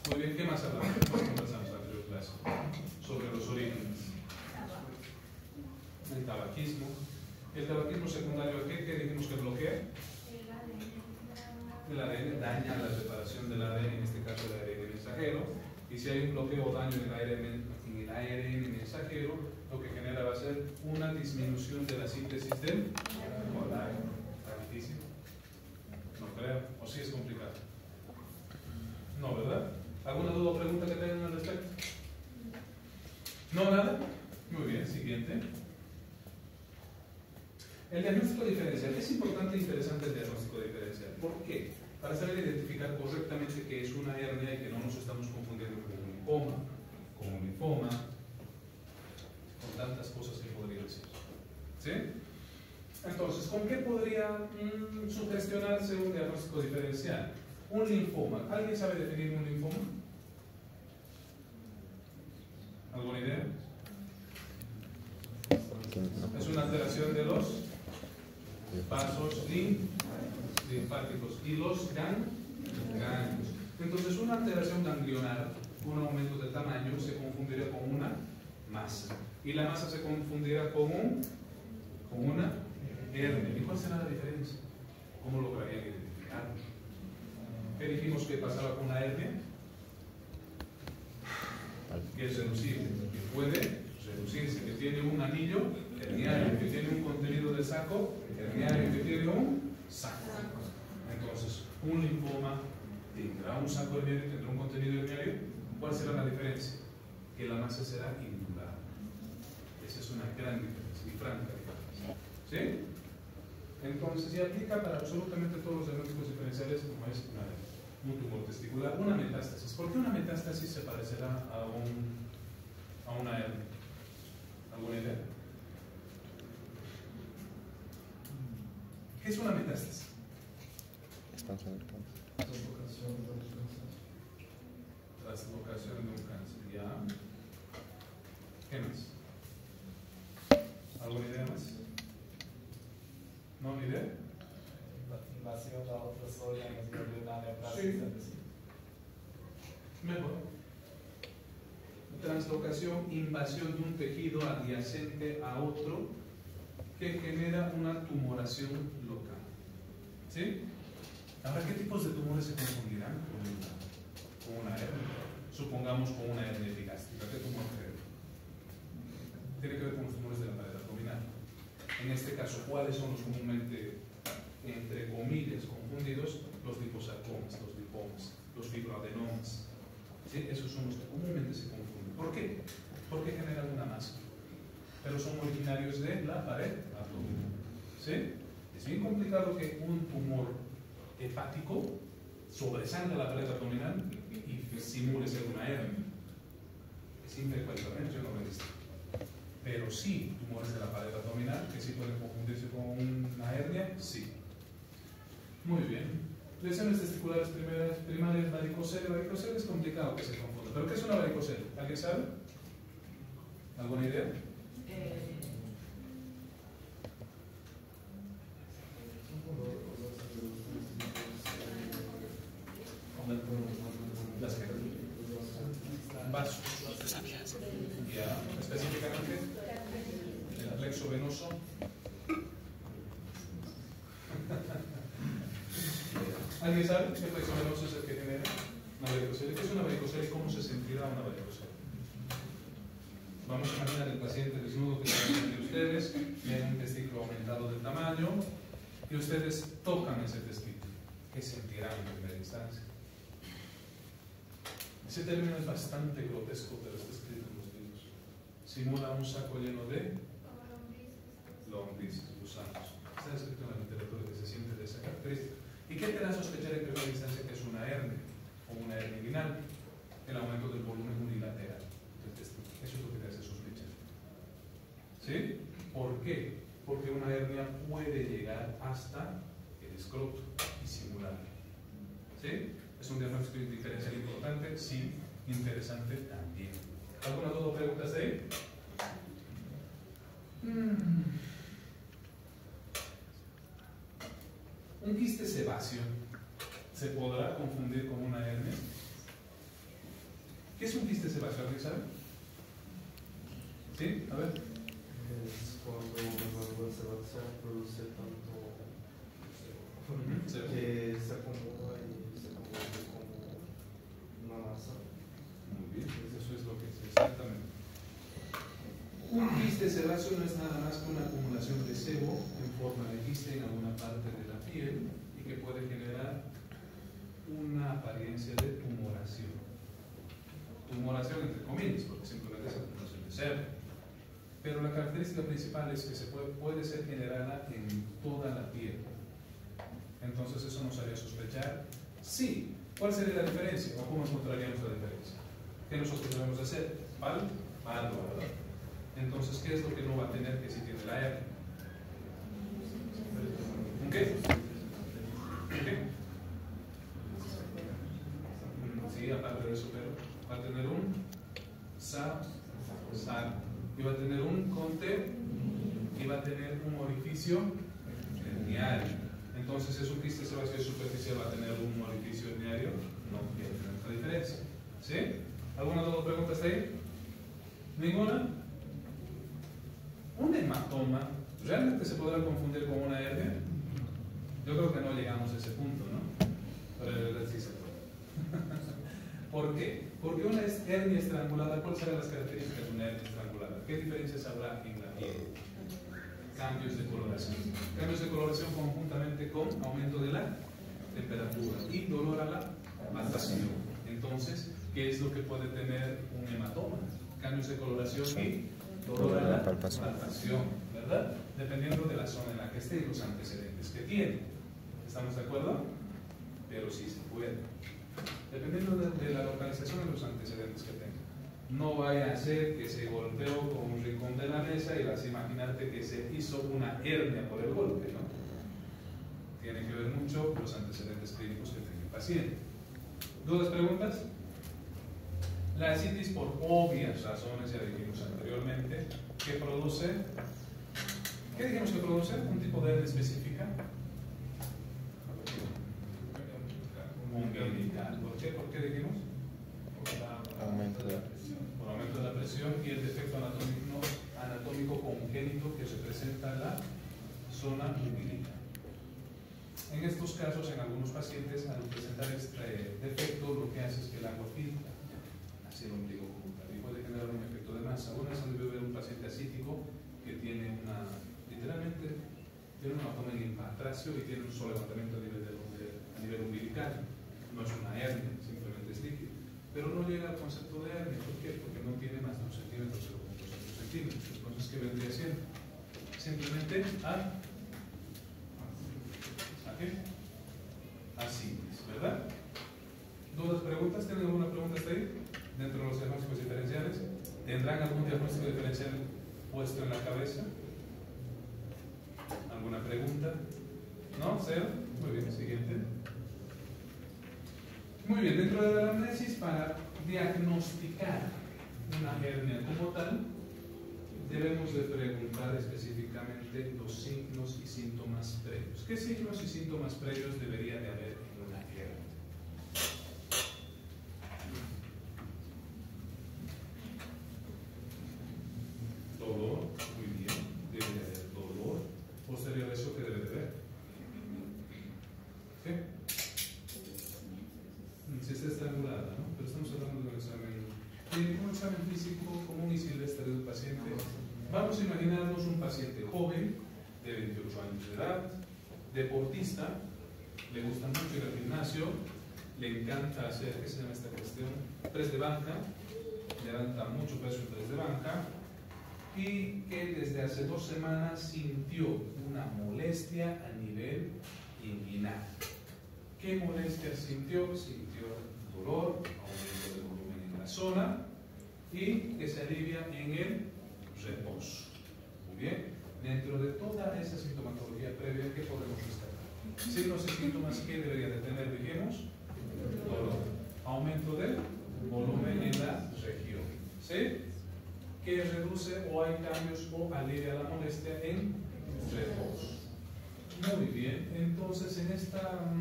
Muy bien, ¿qué más hablamos? Después conversamos en la anterior clase sobre los orígenes. El tabaquismo. El tabaquismo secundario, ¿qué dijimos que bloquea? El ADN, daña la separación del ADN, en este caso el ARN mensajero. Y si hay un bloqueo o daño en el ARN mensajero, lo que genera va a ser una disminución de la síntesis del colágeno. ¿Está difícil? No creo. ¿O sí es complicado? No, ¿verdad? ¿Alguna duda o pregunta que tengan al respecto? ¿No, nada? Muy bien, siguiente. El diagnóstico diferencial. Es importante e interesante el diagnóstico diferencial. ¿Por qué? Para saber identificar correctamente qué es una hernia y que no nos estamos confundiendo con un linfoma, con tantas cosas que podría decir. ¿Sí? Entonces, ¿con qué podría sugestionarse un diagnóstico diferencial? Un linfoma. ¿Alguien sabe definir un linfoma? ¿Alguna idea? Es una alteración de los vasos linfáticos y los ganglios. Entonces, una alteración ganglionar, un aumento de tamaño, se confundiría con una masa. Y la masa se confundirá con una hernia. ¿Y cuál será la diferencia? ¿Cómo lograrían identificarlo? ¿Qué dijimos que pasaba con la hernia? Que es reducible, que puede reducirse, que tiene un anillo herniario, que tiene un contenido de saco herniario, que tiene un saco. Entonces, un linfoma tendrá un saco herniario, tendrá un contenido herniario. ¿Cuál será la diferencia? Que la masa será indurable. Esa es una gran diferencia y franca diferencia. ¿Sí? Entonces, se aplica para absolutamente todos los diagnósticos diferenciales, como es un tumor testicular, una metástasis. ¿Por qué una metástasis se parecerá a una hernia? ¿Alguna idea? ¿Qué es una metástasis? Traslocación de un cáncer. ¿Ya? ¿Qué más? ¿Alguna idea más? ¿No? ¿Ni idea? Invasión a otros órganos y ordenar Sí. Mejor. Translocación, invasión de un tejido adyacente a otro que genera una tumoración local. ¿Sí? Ahora, ¿qué tipos de tumores se confundirán con una hernia? Supongamos con una hernia epigástica. ¿Qué tumor creo? Tiene que ver con los tumores de la pared abdominal. En este caso, ¿cuáles son los comúnmente, entre comillas, confundidos? Los liposarcomas, los lipomas, los fibroadenomas. ¿Sí? Esos son los que comúnmente se confunden. ¿Por qué? Porque generan una masa, pero son originarios de la pared abdominal. ¿Sí? Es bien complicado que un tumor hepático sobresalga la pared abdominal y simule ser una hernia. Es infrecuente, yo no lo he visto. Pero sí, tumores de la pared abdominal, que sí pueden confundirse con una hernia, sí. Muy bien. Lesiones testiculares primarias, varicocele. Varicocele es complicado que se confunda. ¿Pero qué es una varicocele? ¿Alguien sabe? ¿Alguna idea? Las que vasos. Ya, específicamente el plexo venoso. ¿Alguien sabe qué plexo venoso es el que genera una varicocele? ¿Qué es una varicocele y cómo se sentirá una varicocele? Vamos a imaginar el paciente desnudo que están frente a ustedes, tiene un testículo aumentado de tamaño y ustedes tocan ese testículo. ¿Qué sentirán en primera instancia? Ese término es bastante grotesco, pero está escrito en los libros. Simula un saco lleno de lombrices, gusanos. Está escrito en la literatura que se siente de esa característica. ¿Y qué te da a sospechar en primera instancia que es una hernia o una hernia inguinal? El aumento del volumen unilateral del testículo. Eso es lo que te hace sospechar. ¿Sí? ¿Por qué? Porque una hernia puede llegar hasta el escroto y simularlo. ¿Sí? ¿Es un diagnóstico diferencial importante? Sí. Interesante también. ¿Alguna duda o preguntas de ahí? ¿Un quiste sebáceo se podrá confundir con una hernia? ¿Qué es un quiste sebáceo? ¿Alguien sabe? ¿Sí? A ver. Es cuando la válvula sebácea produce tanto que se acomoda y se convierte como una masa. Muy bien, pues eso es lo que es exactamente. Un quiste sebáceo no es nada más que una acumulación de sebo en forma de quiste en alguna parte de la piel y que puede generar una apariencia de tumoración. Tumoración entre comillas, porque simplemente es acumulación de sebo. Pero la característica principal es que se puede ser generada en toda la piel. Entonces eso nos haría sospechar. Sí. ¿Cuál sería la diferencia? ¿O cómo encontraríamos la diferencia? ¿Qué nosotros debemos hacer? ¿Palo? ¿Verdad? Entonces, ¿qué es lo que no va a tener que sí tiene la hernia? ¿Un qué? ¿Un qué? Sí, aparte de eso, pero va a tener un sal, y va a tener un conte, y va a tener un orificio herniario. Entonces, ¿es un quiste sebáceo superficial va a tener un orificio herniario? No tiene tanta diferencia. ¿Sí? ¿Alguna duda o pregunta hasta ahí? ¿Ninguna? Un hematoma, ¿realmente se podrá confundir con una hernia? Yo creo que no llegamos a ese punto, ¿no? Pero de verdad sí se puede. ¿Por qué? Porque una hernia estrangulada, ¿cuáles serán las características de una hernia estrangulada? ¿Qué diferencias habrá en la piel? Cambios de coloración. Cambios de coloración conjuntamente con aumento de la temperatura y dolor a la palpación. Entonces, ¿qué es lo que puede tener un hematoma? Cambios de coloración y dolor a la palpación, ¿verdad? Dependiendo de la zona en la que esté y los antecedentes que tiene. ¿Estamos de acuerdo? Pero sí se puede. Dependiendo de la localización y los antecedentes que tenga. No vaya a ser que se golpeó con un rincón de la mesa y vas a imaginarte que se hizo una hernia por el golpe, ¿no? Tiene que ver mucho con los antecedentes clínicos que tenga el paciente. ¿Dudas, preguntas? La ascitis, por obvias razones, ya dijimos anteriormente, que produce, ¿qué dijimos que produce? Un tipo de hernia específica. Congenital. ¿Por qué? ¿Por qué dijimos? Aumento de Por aumento de la presión y el defecto anatómico congénito que se presenta en la zona umbilical. En estos casos, en algunos pacientes, al presentar este defecto, lo que hace es que el agua filtra hacia el ombligo comunal y puede generar un efecto de masa. Una vez han debido ver un paciente ascítico que tiene literalmente, tiene un abdomen hipertráceo y tiene un solo levantamiento a nivel umbilical. No es una hernia, simplemente es líquido. Pero no llega al concepto de hernia. ¿Por qué? Porque no tiene más de 1 centímetro, 0,2 centímetros. Entonces, ¿qué vendría siendo? Simplemente así es, ¿verdad? ¿Dudas, preguntas? ¿Tienen alguna pregunta hasta ahí? Dentro de los diagnósticos diferenciales, ¿tendrán algún diagnóstico diferencial puesto en la cabeza? ¿Alguna pregunta? ¿No? ¿Cero? Muy bien, siguiente. Muy bien, dentro de la anamnesis, para diagnosticar una hernia como tal, debemos de preguntar específicamente los signos y síntomas previos. ¿Qué signos y síntomas previos debería de haber en una hernia? Dolor, muy bien, debe de haber dolor. Posterior a eso, ¿qué debe de haber? ¿Qué? Si está estrangulada, ¿no? Pero estamos hablando de un examen físico común y silvestre del paciente. Vamos a imaginarnos un paciente joven, de 28 años de edad, deportista, le gusta mucho ir al gimnasio, le encanta hacer, ¿qué se llama esta cuestión? Press de banca, levanta mucho peso en press de banca, y que desde hace 2 semanas sintió una molestia a nivel inguinal. ¿Qué molestia sintió? Sintió dolor, aumento de volumen en la zona y que se alivia en el reposo. Muy bien. Dentro de toda esa sintomatología previa, ¿qué podemos destacar? Signos y síntomas que debería de tener, dijimos, dolor, aumento del volumen en la región, ¿sí? Que reduce o hay cambios o alivia la molestia en reposo. Muy bien, entonces en esta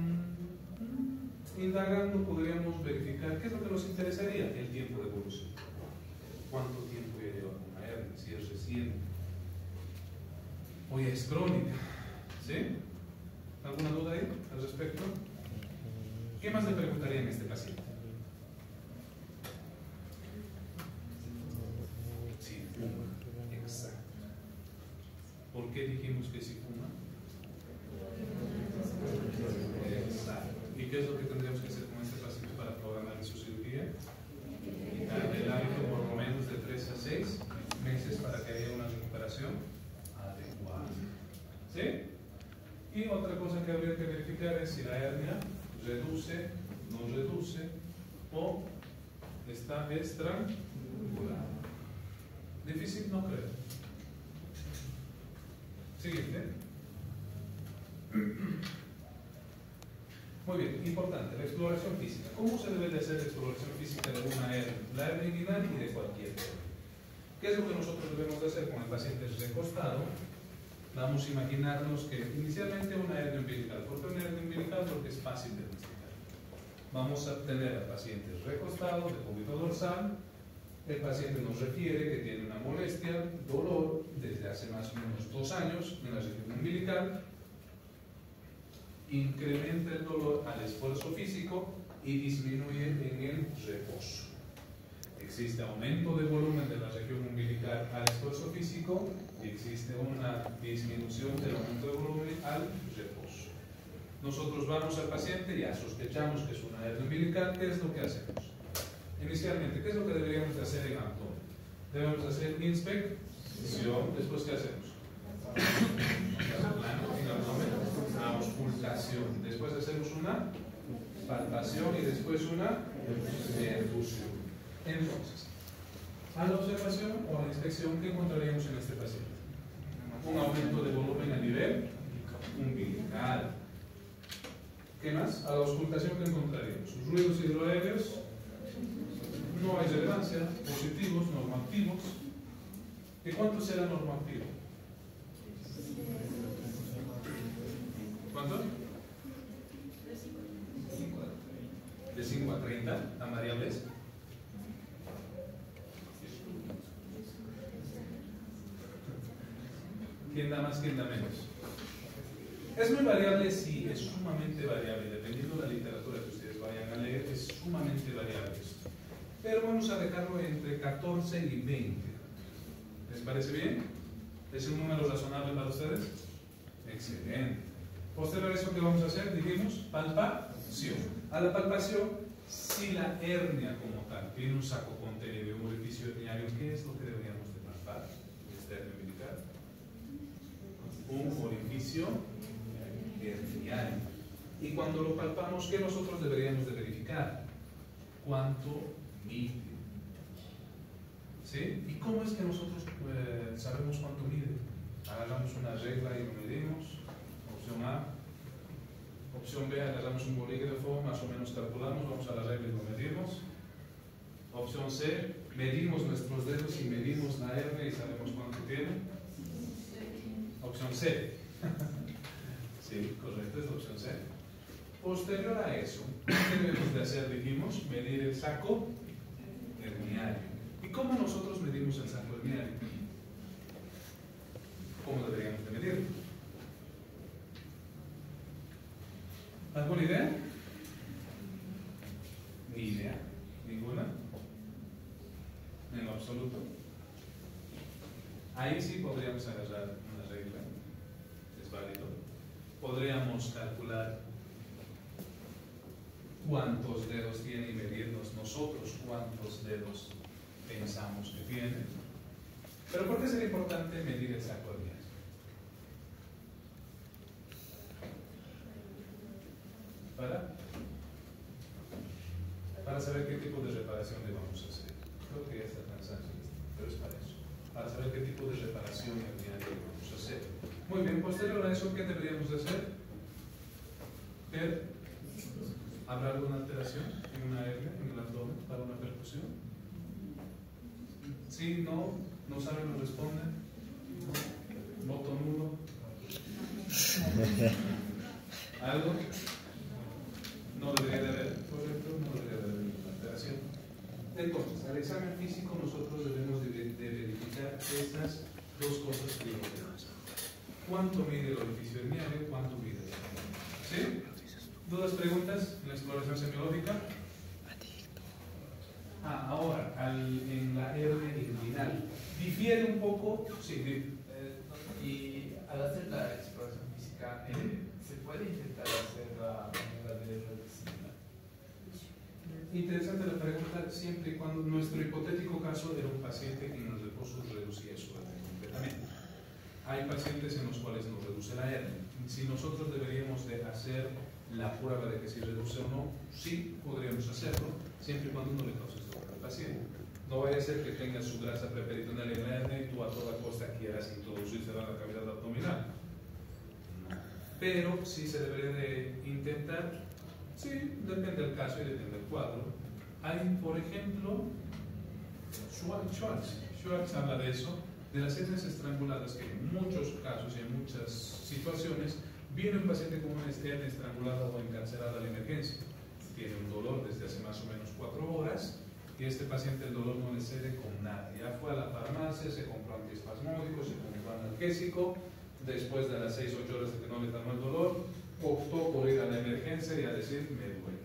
indagando podríamos verificar qué es lo que nos interesaría: el tiempo de evolución. ¿Cuánto tiempo ya lleva con una hernia? Si es reciente o ya es crónica, ¿sí? ¿Alguna duda ahí al respecto? ¿Qué más le preguntaría en este paciente? Si fuma, exacto. ¿Por qué dijimos que si fuma? Exacto. ¿Y qué es lo que tendríamos que hacer con este paciente para programar su cirugía? Quitar el hábito por lo menos de 3 a 6 meses para que haya una recuperación adecuada. ¿Sí? Y otra cosa que habría que verificar es si la hernia reduce, no reduce o está estrangulada. Difícil, no creo. Siguiente. Muy bien, importante, la exploración física. ¿Cómo se debe de hacer la exploración física de una hernia? La hernia inguinal y de cualquier hernia. ¿Qué es lo que nosotros debemos de hacer con el paciente recostado? Vamos a imaginarnos que inicialmente una hernia umbilical. ¿Por qué una hernia umbilical? Porque es fácil de diagnosticar. Vamos a tener al paciente recostado, de cúbito dorsal. El paciente nos refiere que tiene una molestia, dolor, desde hace más o menos 2 años en la región umbilical. Incrementa el dolor al esfuerzo físico y disminuye en el reposo. Existe aumento de volumen de la región umbilical al esfuerzo físico y existe una disminución del aumento de volumen al reposo. Nosotros vamos al paciente, ya sospechamos que es una hernia umbilical. ¿Qué es lo que hacemos? Inicialmente, ¿qué es lo que deberíamos de hacer en abdomen? Debemos hacer inspección. Después, ¿qué hacemos? En abdomen, auscultación. Después hacemos una palpación y después una perfusión. Entonces, a la observación o a la inspección, ¿qué encontraríamos en este paciente? Un aumento de volumen a nivel umbilical. ¿Qué más? A la auscultación, ¿qué encontraríamos? Ruidos hidroaéreos, no hay relevancia, positivos, normativos. ¿De cuánto será normativo? ¿Cuánto? De 5 a 30, ¿tan variables? ¿Quién da más, quién da menos? ¿Es muy variable? Sí, es sumamente variable. Dependiendo de la literatura que ustedes vayan a leer, es sumamente variable esto. Pero vamos a dejarlo entre 14 y 20. ¿Les parece bien? ¿Es un número razonable para ustedes? Excelente. Posterior a eso, ¿qué vamos a hacer? Dijimos palpación. A la palpación, si la hernia como tal tiene un saco contenido y un orificio herniario, ¿qué es lo que deberíamos de palpar? Esta hernia umbilical. Un orificio herniario. Y cuando lo palpamos, ¿qué nosotros deberíamos de verificar? ¿Cuánto mide? ¿Sí? ¿Y cómo es que nosotros sabemos cuánto mide? Agarramos una regla y lo medimos. Opción A. Opción B, agarramos un bolígrafo, más o menos calculamos, vamos a la regla y lo medimos. Opción C, medimos nuestros dedos y medimos la hernia y sabemos cuánto tiene. Opción C. Sí, correcto, es la opción C. Posterior a eso, ¿qué debemos de hacer? Dijimos, medir el saco herniario. ¿Y cómo nosotros medimos el saco herniario? ¿Cómo deberíamos de medirlo? ¿Alguna idea? Ni idea. ¿Ninguna? En lo absoluto. Ahí sí podríamos agarrar una regla. Es válido. Podríamos calcular cuántos dedos tiene y medirnos nosotros cuántos dedos pensamos que tiene. Pero ¿por qué sería importante medir el saco herniario? Para saber qué tipo de reparación le vamos a hacer. Creo que ya está cansado, pero es para eso. Para saber qué tipo de reparación herniaria le vamos a hacer. Muy bien, posterior a eso, ¿qué deberíamos de hacer? Ver, ¿habrá alguna alteración en una hernia, en el abdomen, para una percusión? ¿Sí? ¿No? ¿No saben? ¿No responden? ¿Voto nulo? ¿Algo? No debería de haber, correcto, no debería de haber ninguna alteración. Entonces, al examen físico nosotros debemos de verificar estas dos cosas primordiales. ¿Cuánto mide el orificio herniario? ¿Cuánto mide el herniario? ¿Sí? ¿Dudas, preguntas en la exploración semiológica? Ahora, en la hernia inguinal, ¿difiere un poco? Sí, Y al hacer la exploración física, ¿se puede intentar hacer la manera de reducirla? Interesante la pregunta, siempre y cuando nuestro hipotético caso era un paciente que en el reposo reducía su hernia completamente. Hay pacientes en los cuales no reduce la hernia. Si nosotros deberíamos de hacer la prueba de que si reduce o no, sí podríamos hacerlo, siempre y cuando no le cause dolor al paciente. No vaya a ser que tenga su grasa preperitoneal en la hernia y tú a toda costa quieras introducírsela en la cavidad abdominal. Pero sí se debería de intentar, sí, depende del caso y depende del cuadro. Hay, por ejemplo, Schwartz habla de eso, de las hernias estranguladas, que en muchos casos y en muchas situaciones viene un paciente con una hernia estrangulada o encarcelada a la emergencia. Tiene un dolor desde hace más o menos 4 horas y este paciente el dolor no le cede con nada. Ya fue a la farmacia, se compró antiespasmódico, se compró analgésico. Después de las 6 o 8 horas de que no le calmó el dolor, optó por ir a la emergencia y a decir, me duele.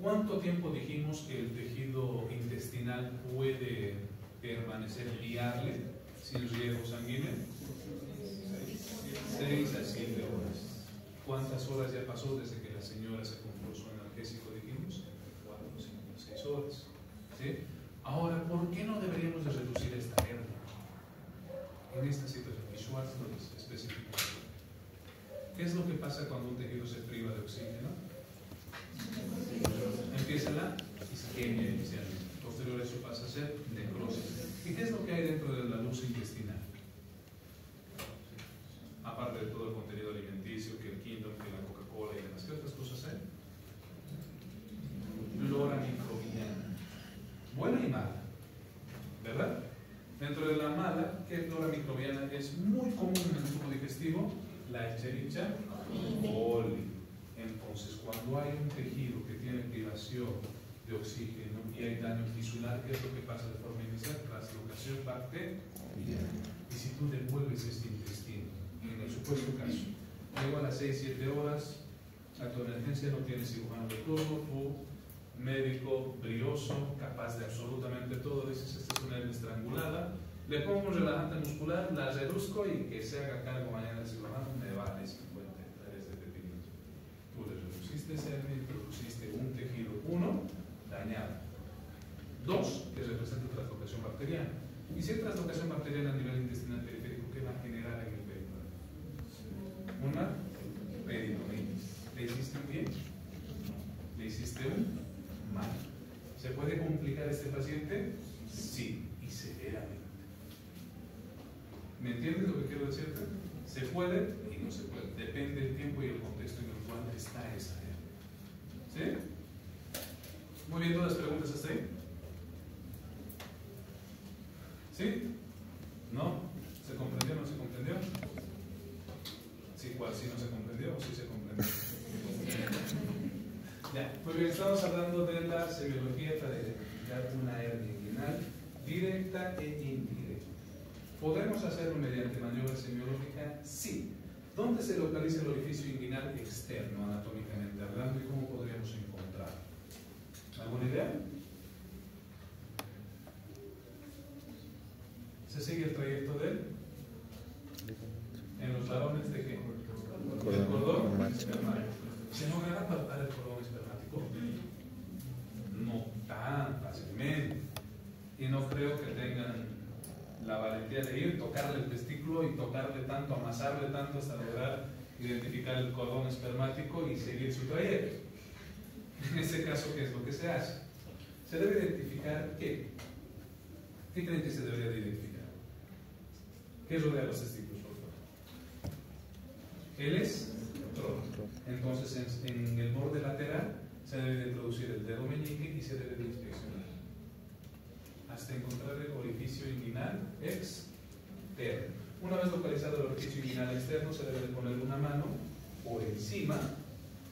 ¿Cuánto tiempo dijimos que el tejido intestinal puede permanecer viable sin riesgo sanguíneo? 6 a 7 horas. ¿Cuántas horas ya pasó desde que la señora se compró su analgésico, dijimos? 4, 5, 6 horas. ¿Sí? Ahora, ¿por qué no deberíamos de reducir esta hernia en esta situación? Y Schwartz lo especifica. ¿Qué es lo que pasa cuando un tejido se priva de oxígeno? Empieza la isquemia inicialmente. Posterior a eso pasa a ser necrosis. ¿Y qué es lo que hay dentro de la luz intestinal? Aparte de todo el contenido alimenticio, que el Kingdom, que la Coca-Cola y demás, ¿qué otras cosas hay? Flora microbiana. Buena y mala, ¿verdad? Dentro de la mala, ¿qué flora microbiana es muy común en el tubo digestivo? La Escherichia coli. Entonces, cuando hay un tejido que tiene privación de oxígeno y hay daño tisular, ¿qué es lo que pasa de forma inicial? Translocación bacteriana. Y si tú devuelves este intestino En el supuesto caso, llego a las 6-7 horas, a tu emergencia no tienes cirujano de turno, tu médico brioso, capaz de absolutamente todo, dices, esta es una hernia estrangulada, le pongo un relajante muscular, la reduzco y que se haga cargo mañana el cirujano, me vale 50 hectáreas de pepinillo. Tú le reduciste esa hernia, introduciste un tejido, 1, dañado. 2, que representa translocación bacteriana. Y si hay translocación bacteriana a nivel intestinal periférico, ¿qué va a generar en el peritón? Una peritonitis. ¿Le hiciste un bien? ¿Le hiciste un mal? ¿Se puede complicar este paciente? Sí, y severamente. ¿Me entiendes lo que quiero decirte? Se puede y no se puede. Depende del tiempo y el contexto en el cual está esa hernia. ¿Sí? Muy bien, ¿todas las preguntas hasta ahí? ¿Sí? ¿No? ¿Se comprendió o no se comprendió? Sí, ¿cuál? ¿Sí no se comprendió o sí se comprendió? Ya, muy bien, estamos hablando de la semiología para identificar una hernia inguinal directa e indirecta. ¿Podemos hacerlo mediante maniobra semiológica? Sí. ¿Dónde se localiza el orificio inguinal externo, anatómicamente hablando, y cómo podríamos encontrarlo? ¿Alguna idea? ¿Se sigue el trayecto de él? ¿En los varones de qué? ¿El cordón espermático? ¿Se logrará palpar el cordón espermático? No tan fácilmente. Y no creo que tengan la valentía de ir, tocarle el testículo y tocarle tanto, amasarle tanto hasta lograr identificar el cordón espermático y seguir su trayecto. En este caso, ¿qué es lo que se hace? Se debe identificar ¿qué? ¿Qué creen que se debería de identificar? ¿Qué rodea los testículos, por favor? El estrón. Entonces, en el borde lateral se debe de introducir el dedo meñique y se debe de inspeccionar hasta encontrar el orificio inguinal externo. Una vez localizado el orificio inguinal externo, se debe de poner una mano por encima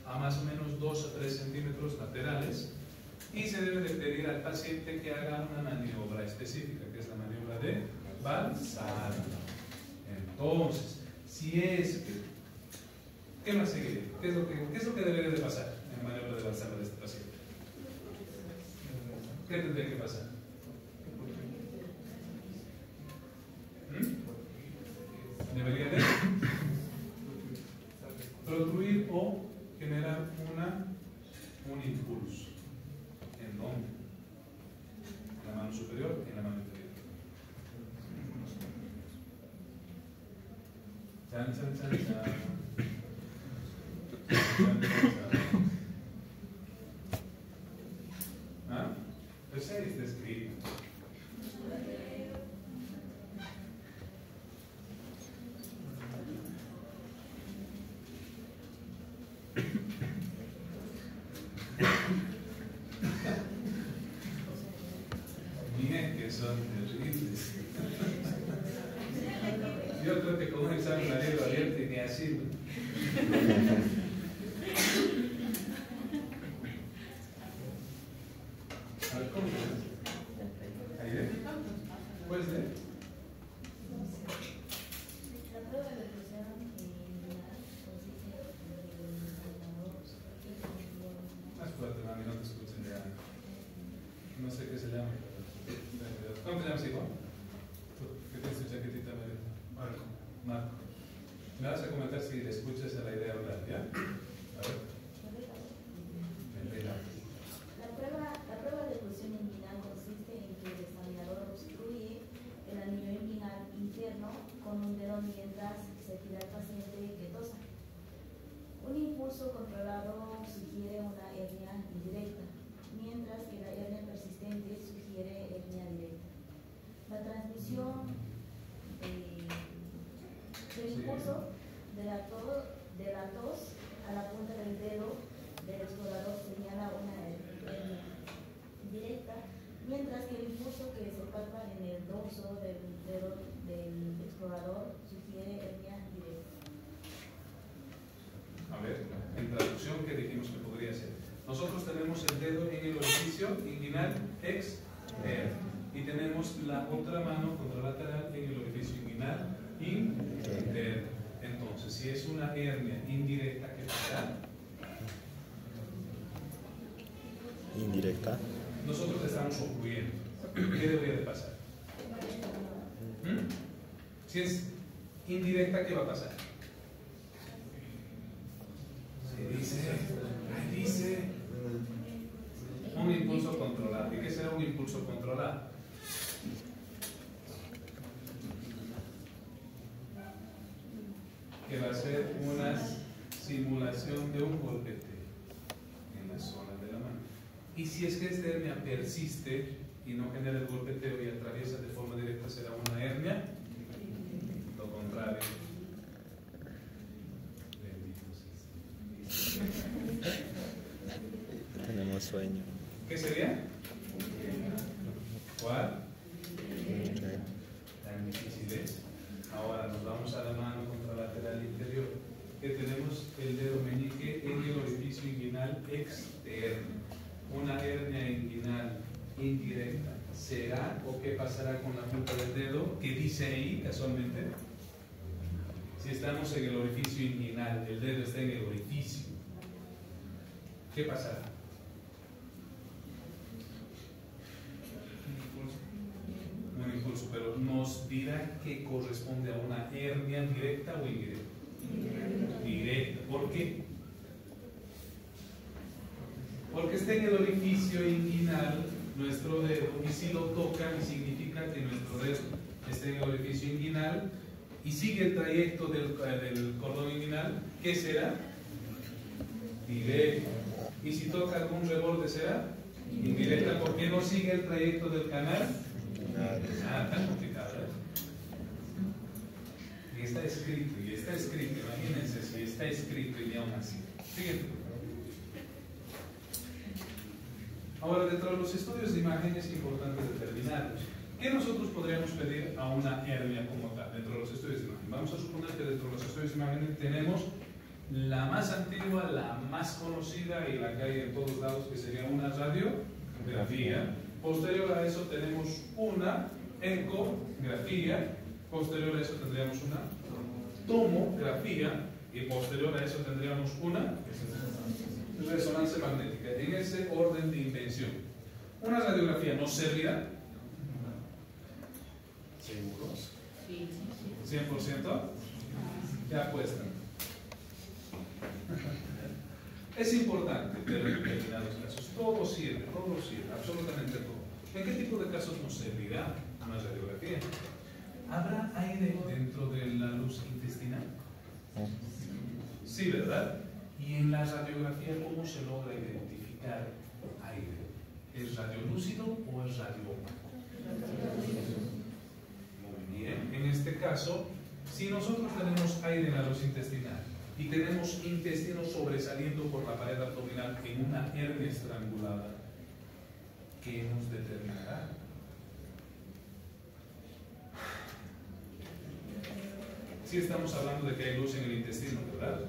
a más o menos 2 a 3 centímetros laterales y se debe de pedir al paciente que haga una maniobra específica, que es la maniobra de Valsalva. Entonces, si es que, ¿qué más sigue? ¿Qué es lo que debería de pasar en la maniobra de Valsalva de este paciente? ¿Qué tendría que pasar? Debería de protruir o generar un impulso. ¿En dónde? En la mano superior y en la mano inferior. Chan, chan, chan, chan. Chan, chan, chan. ¿Ah? Pues ahí está escrito. Miren que son terribles. Yo creo que con un examen a libro abierto y ni así. A ver, ¿cómo es? ¿Ahí ve? ¿Puedes leer? Más fuerte, mami, no te escuchen ya. No sé qué se llama. ¿Cómo te llamas, hijo? ¿Qué tienes tu chaquetita, María? Marco. Marco. Me vas a comentar si le escuchas a la idea hablar, ¿ya? A ver. La prueba de oclusión inguinal consiste en que el examinador obstruye el anillo inguinal interno con un dedo mientras se pide al paciente que tosa. Un impulso controlado sugiere una hernia indirecta, mientras que la hernia persistente sugiere hernia directa. La transmisión del impulso de la tos a la punta del dedo del explorador señala una hernia directa, mientras que el impulso que se palpa en el dorso del dedo del explorador sugiere hernia directa. A ver, en traducción, ¿qué dijimos que podría ser? Nosotros tenemos el dedo en el orificio inguinal externo y tenemos la otra mano contralateral en el orificio inguinal interno. Entonces, si es una hernia indirecta, ¿qué pasa? Indirecta. Nosotros estamos ocurriendo. ¿Qué debería de pasar? Si es indirecta, ¿qué va a pasar? Dice un impulso controlado. ¿Y qué será un impulso controlado? Que va a ser una simulación de un golpeteo en la zona de la mano. Y si es que esta hernia persiste y no genera el golpeteo y atraviesa de forma directa, será una hernia. Lo contrario. Tenemos sueño. ¿Qué sería? ¿Cuál? Okay. Tan difícil es. Ahora nos vamos a la mano contralateral inferior, que tenemos el dedo meñique en el orificio inguinal externo. Una hernia inguinal indirecta. ¿Será o qué pasará con la punta del dedo? ¿Qué dice ahí casualmente? Si estamos en el orificio inguinal, el dedo está en el orificio, ¿qué pasará? Un impulso, pero nos dirá que corresponde a una hernia directa o indirecta. Directa. ¿Por qué? Porque está en el orificio inguinal nuestro dedo, y si lo tocan significa que nuestro dedo está en el orificio inguinal y sigue el trayecto del cordón inguinal. ¿Qué será? Directa. Y si toca algún reborde, ¿será? Indirecta. ¿Por qué no sigue el trayecto del canal? Nada, tan complicado, ¿eh? Y está escrito, imagínense si está escrito y aún así. Siguiente. Ahora, dentro de los estudios de imagen es importante determinarlos. ¿Qué nosotros podríamos pedir a una hernia como tal dentro de los estudios de imagen? Vamos a suponer que dentro de los estudios de imagen tenemos la más antigua, la más conocida y la que hay en todos lados, que sería una radiografía. Posterior a eso tenemos una ecografía. Posterior a eso tendríamos una tomografía. Y posterior a eso tendríamos una resonancia magnética. En ese orden de invención. ¿Una radiografía nos servirá? ¿Seguros? Sí. ¿100%? ¿Qué apuestan? Es importante, pero en determinados casos. Todo sirve, absolutamente todo. ¿En qué tipo de casos nos servirá una radiografía? ¿Habrá aire dentro de la luz intestinal? Sí, ¿verdad? Y en la radiografía, ¿cómo se logra identificar aire? ¿Es radiolúcido o es radiópaco? Muy bien. En este caso, si nosotros tenemos aire en la luz intestinal y tenemos intestino sobresaliendo por la pared abdominal en una hernia estrangulada, ¿qué nos determinará? Sí, estamos hablando de que hay luz en el intestino, ¿verdad?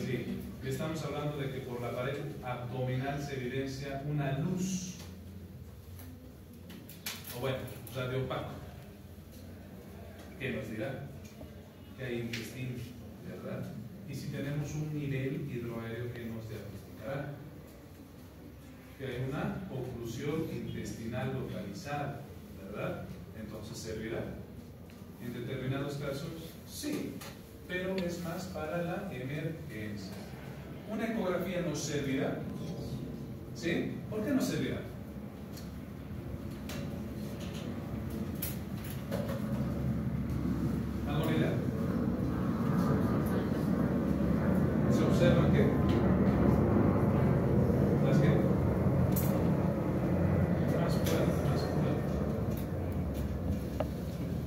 Sí. Y estamos hablando de que por la pared abdominal se evidencia una luz, o bueno, radiopaco. ¿Qué nos dirá? Que hay intestino, ¿verdad? Y si tenemos un nivel hidroaéreo, que nos diagnosticará que hay una oclusión intestinal localizada, ¿verdad? Entonces servirá. En determinados casos, sí, pero es más para la emergencia. ¿Una ecografía nos servirá? ¿Sí? ¿Por qué nos servirá? ¿Alguna idea? ¿Se observan qué? ¿Las qué? Más fuerte.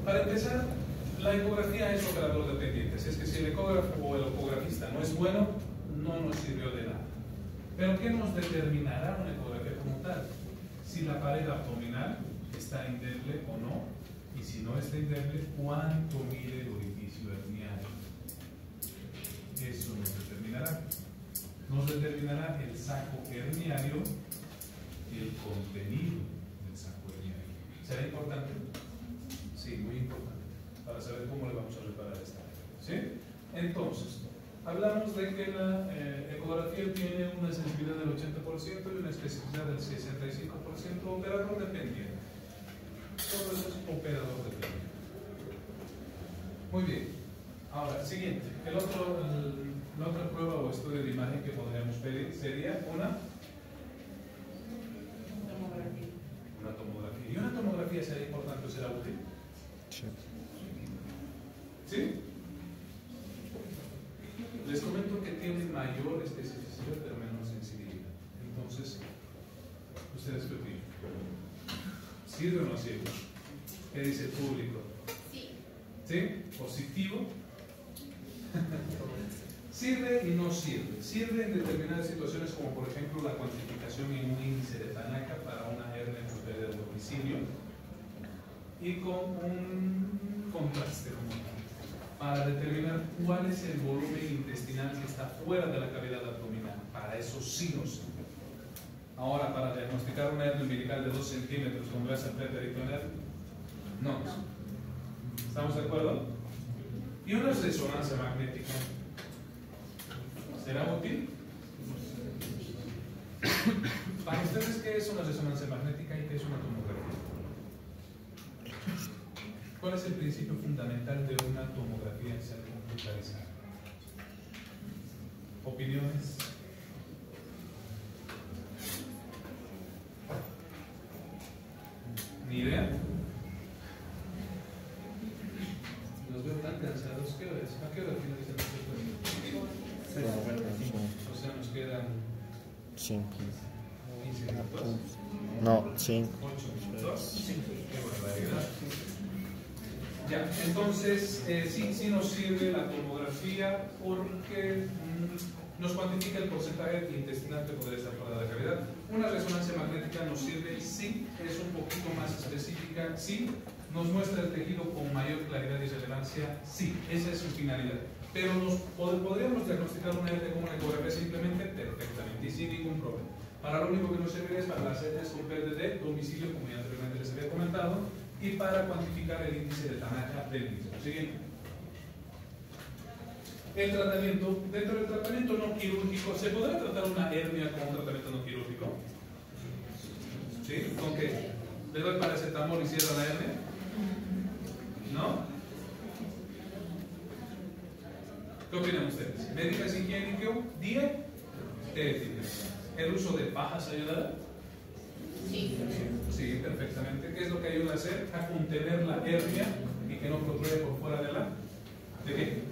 Para empezar, la ecografía es operador dependiente. Es que si el ecógrafo o el ecografista no es bueno, no nos sirvió de nada. Pero ¿qué nos determinará una ecografía como tal? Si la pared abdominal está endeble o no, y si no está endeble, ¿cuánto mide el orificio herniano? Eso nos determinará. Nos determinará el saco herniario y el contenido del saco herniario. ¿Será importante? Sí, muy importante, para saber cómo le vamos a reparar esta. ¿Sí? Entonces, hablamos de que la ecografía tiene una sensibilidad del 80% y una especificidad del 65%, operador dependiente. Todo eso es operador dependiente. Muy bien. Ahora, siguiente. La otra prueba o estudio de imagen que podríamos pedir sería una tomografía. ¿Y una tomografía será importante o será útil? Sí. ¿Sí? Les comento que tiene mayor especificidad pero menor sensibilidad. Entonces, ustedes qué opinan. ¿Sirve o no sirve? ¿Qué dice el público? Sí. ¿Sí? ¿Positivo? Sirve y no sirve. Sirve en determinadas situaciones como por ejemplo la cuantificación en un índice de Tanaka para una hernia en pérdida de domicilio y con un contraste para determinar cuál es el volumen intestinal que está fuera de la cavidad abdominal. Para eso sí nos sirve. Ahora, para diagnosticar una hernia umbilical de 2 centímetros con grasa preperitoneal, no. ¿Estamos de acuerdo? ¿Y una resonancia magnética? ¿Será útil? Para ustedes, ¿qué es una resonancia magnética y qué es una tomografía? ¿Cuál es el principio fundamental de una tomografía en ser computarizada? ¿Opiniones? ¿Ni idea? Los veo tan cansados. ¿Qué hora es? ¿A qué hora finalizan nuestro juego? O sea, nos quedan 5. 15 minutos. No, 5. 8 minutos. Qué barbaridad. Ya, entonces sí nos sirve la tomografía porque nos cuantifica el porcentaje intestinal que podría estar fuera de la cavidad. Una resonancia magnética nos sirve, sí, es un poquito más específica, sí, nos muestra el tejido con mayor claridad y relevancia, sí, esa es su finalidad. Pero podríamos diagnosticar una hernia con una ecografía simplemente perfectamente y sin ningún problema. Para lo único que nos serviría es para las hernias con pérdida de domicilio, como ya anteriormente les había comentado, y para cuantificar el índice de Tanaka del mismo. Siguiente. El tratamiento, dentro del tratamiento no quirúrgico, ¿se podrá tratar una hernia con un tratamiento no quirúrgico? ¿Sí? ¿Con qué? ¿Le doy paracetamol y cierro la hernia? ¿No? ¿Qué opinan ustedes? ¿Médicas higiénico? Dietéticas. ¿El uso de pajas ayudará? Sí. Sí, perfectamente. ¿Qué es lo que ayuda a hacer? A contener la hernia y que no protruye por fuera de la... ¿De qué?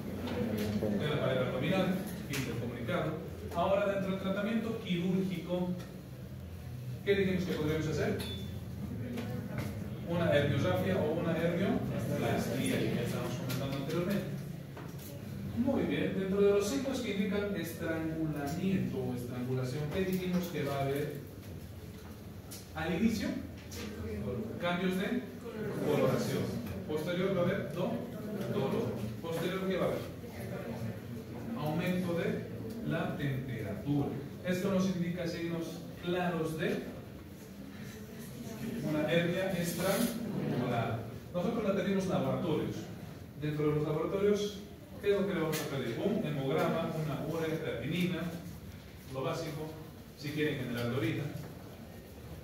De la pared abdominal, intercomunicado. Ahora, dentro del tratamiento quirúrgico, ¿qué dijimos que podríamos hacer? Una herniorrafia o una hernioplastia, que ya estábamos comentando anteriormente. Muy bien, dentro de los signos que indican estrangulamiento o estrangulación, ¿qué dijimos que va a haber? Al inicio, cambios de coloración. Posterior va a haber dolor. Posterior, ¿qué va a haber? Aumento de la temperatura. Esto nos indica signos claros de una hernia estrangulada. Nosotros la tenemos en laboratorios. Dentro de los laboratorios, ¿qué es lo que le vamos a pedir? Un hemograma, una ureapinina, lo básico, si quieren generar de orina.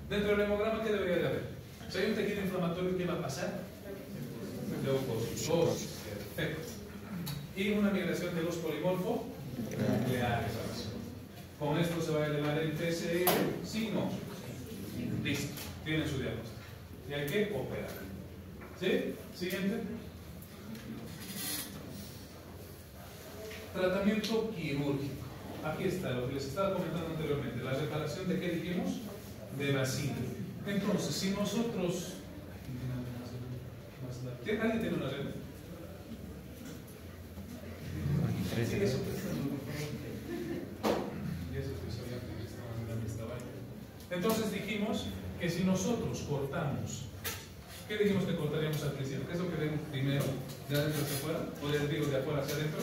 Dentro del hemograma, ¿qué debería de haber? Si hay un tejido inflamatorio, ¿qué va a pasar? Leucocitos. Perfecto. Y una migración de los polimorfos nucleares. Con esto se va a elevar el PCR. Sí, no. Listo. Tienen su diagnóstico. Y hay que operar. ¿Sí? Siguiente. Tratamiento quirúrgico. Aquí está lo que les estaba comentando anteriormente. La reparación de ¿qué dijimos? De vacío. Entonces, si nosotros... ¿Alguien tiene una red? Sí, eso. Entonces dijimos que si nosotros cortamos, ¿qué dijimos que cortaríamos al principio? ¿Qué es lo que vemos primero? ¿De adentro hacia afuera? ¿O les digo de afuera hacia adentro?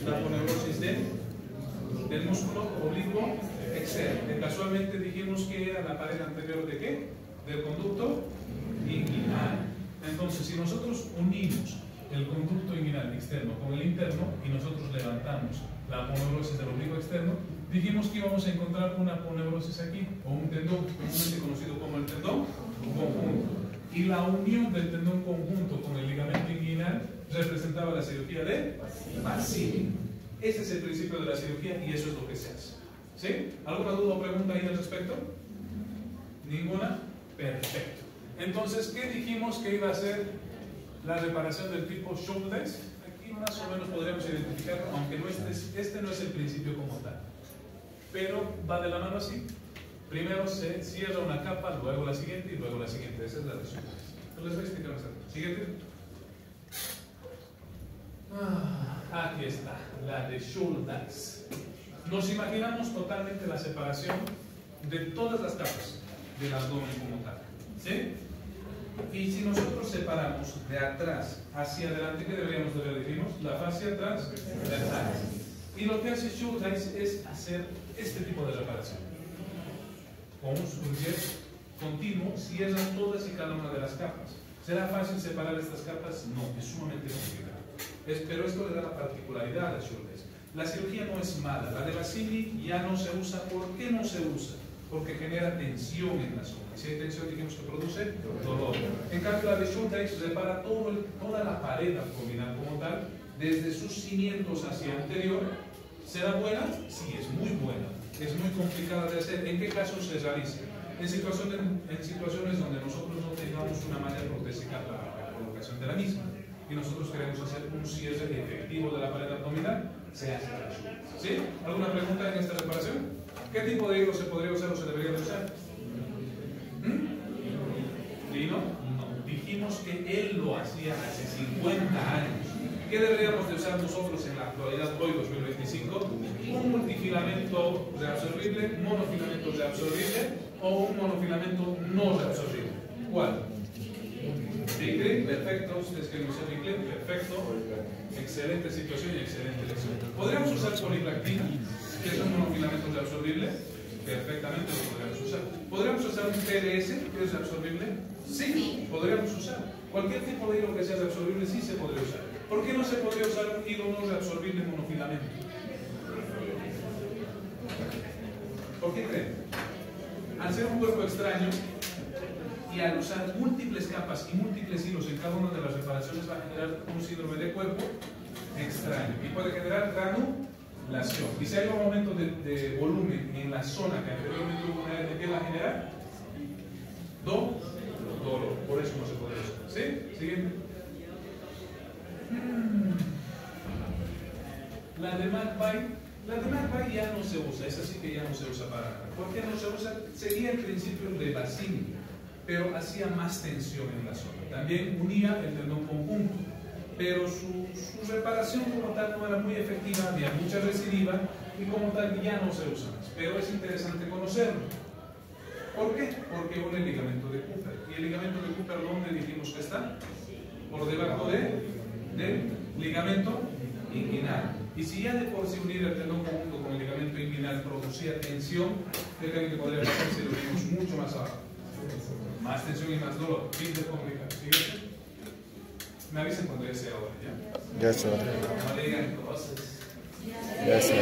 La poneurosis del músculo oblicuo externo. Casualmente dijimos que era la pared anterior de ¿qué? Del conducto inguinal. Entonces, si nosotros unimos el conducto inguinal externo con el interno y nosotros levantamos la aponeurosis del oblicuo externo, dijimos que íbamos a encontrar una aponeurosis aquí, o un tendón comúnmente conocido como el tendón conjunto. Y la unión del tendón conjunto con el ligamento inguinal representaba la cirugía de Pacini. Ese es el principio de la cirugía y eso es lo que se hace. ¿Sí? ¿Alguna duda o pregunta ahí al respecto? ¿Ninguna? Perfecto. Entonces, ¿qué dijimos que iba a ser la reparación del tipo Schultes? Aquí más o menos podríamos identificarlo, aunque no este no es el principio como tal. Pero va de la mano así. Primero se cierra una capa, luego la siguiente y luego la siguiente. Esa es la de Schultes. Les voy a explicar más tarde. Siguiente. Aquí está, la de Schultes. Nos imaginamos totalmente la separación de todas las capas del abdomen como tal. ¿Sí? Y si nosotros separamos de atrás hacia adelante, ¿qué deberíamos de ver? Dijimos, la fascia atrás, de atrás. Y lo que hace Schultes es hacer este tipo de reparación. Con un surgir continuo, cierran todas y cada una de las capas. ¿Será fácil separar estas capas? No, es sumamente complicado. Pero esto le da la particularidad a Schultes. La cirugía no es mala, la de Pacini ya no se usa. ¿Por qué no se usa? Porque genera tensión en la zona. Si hay tensión, dijimos que produce dolor. En cambio, la de Schultes repara toda la pared abdominal como tal, desde sus cimientos hacia anterior. ¿Será buena? Sí, es muy buena. Es muy complicada de hacer. ¿En qué casos se realiza? En situaciones donde nosotros no tengamos una malla protésica para la colocación de la misma y nosotros queremos hacer un cierre efectivo de la pared abdominal, se hace la Schultes. ¿Sí? ¿Alguna pregunta en esta reparación? ¿Qué tipo de hilo se podría usar o se debería de usar? ¿Lino? No. Dijimos que él lo hacía hace 50 años. ¿Qué deberíamos de usar nosotros en la actualidad, hoy 2025? Un multifilamento reabsorbible, monofilamento reabsorbible o un monofilamento no reabsorbible. ¿Cuál? Biclin, perfecto. ¿Ustedes quieren usar Biclin? Perfecto. Excelente situación y excelente elección. ¿Podríamos usar polilactina, que es un monofilamento reabsorbible? Perfectamente lo podríamos usar. ¿Podríamos usar un PDS, que es reabsorbible? Sí, podríamos usar. Cualquier tipo de hilo que sea reabsorbible sí se podría usar. ¿Por qué no se podría usar un hilo no reabsorbible monofilamento? ¿Por qué creen? Al ser un cuerpo extraño y al usar múltiples capas y múltiples hilos en cada una de las reparaciones va a generar un síndrome de cuerpo extraño y puede generar granulación. Y si hay un aumento de volumen en la zona que anteriormente hubo una hernia, ¿qué va a generar? Dolor. Por eso no se puede usar. ¿Sí? Siguiente. La de McVeigh ya no se usa, esa sí que ya no se usa para nada. ¿Por qué no se usa? Seguía el principio de Pacini, pero hacía más tensión en la zona. También unía el tendón conjunto, pero su reparación como tal no era muy efectiva, había mucha recidiva y como tal ya no se usa más. Pero es interesante conocerlo. ¿Por qué? Porque une el ligamento de Cooper. ¿Y el ligamento de Cooper dónde dijimos que está? Por debajo del ligamento inguinal. Y si ya de por sí unir el tendón conjunto con el ligamento inguinal producía tensión, ¿qué creen que podría pasar si lo unimos mucho más abajo? Más tensión y más dolor. Fin de complicado. ¿Siguiente? Me avisen cuando ya sea ahora, ¿ya? Ya está. No le digan cosas. Ya está.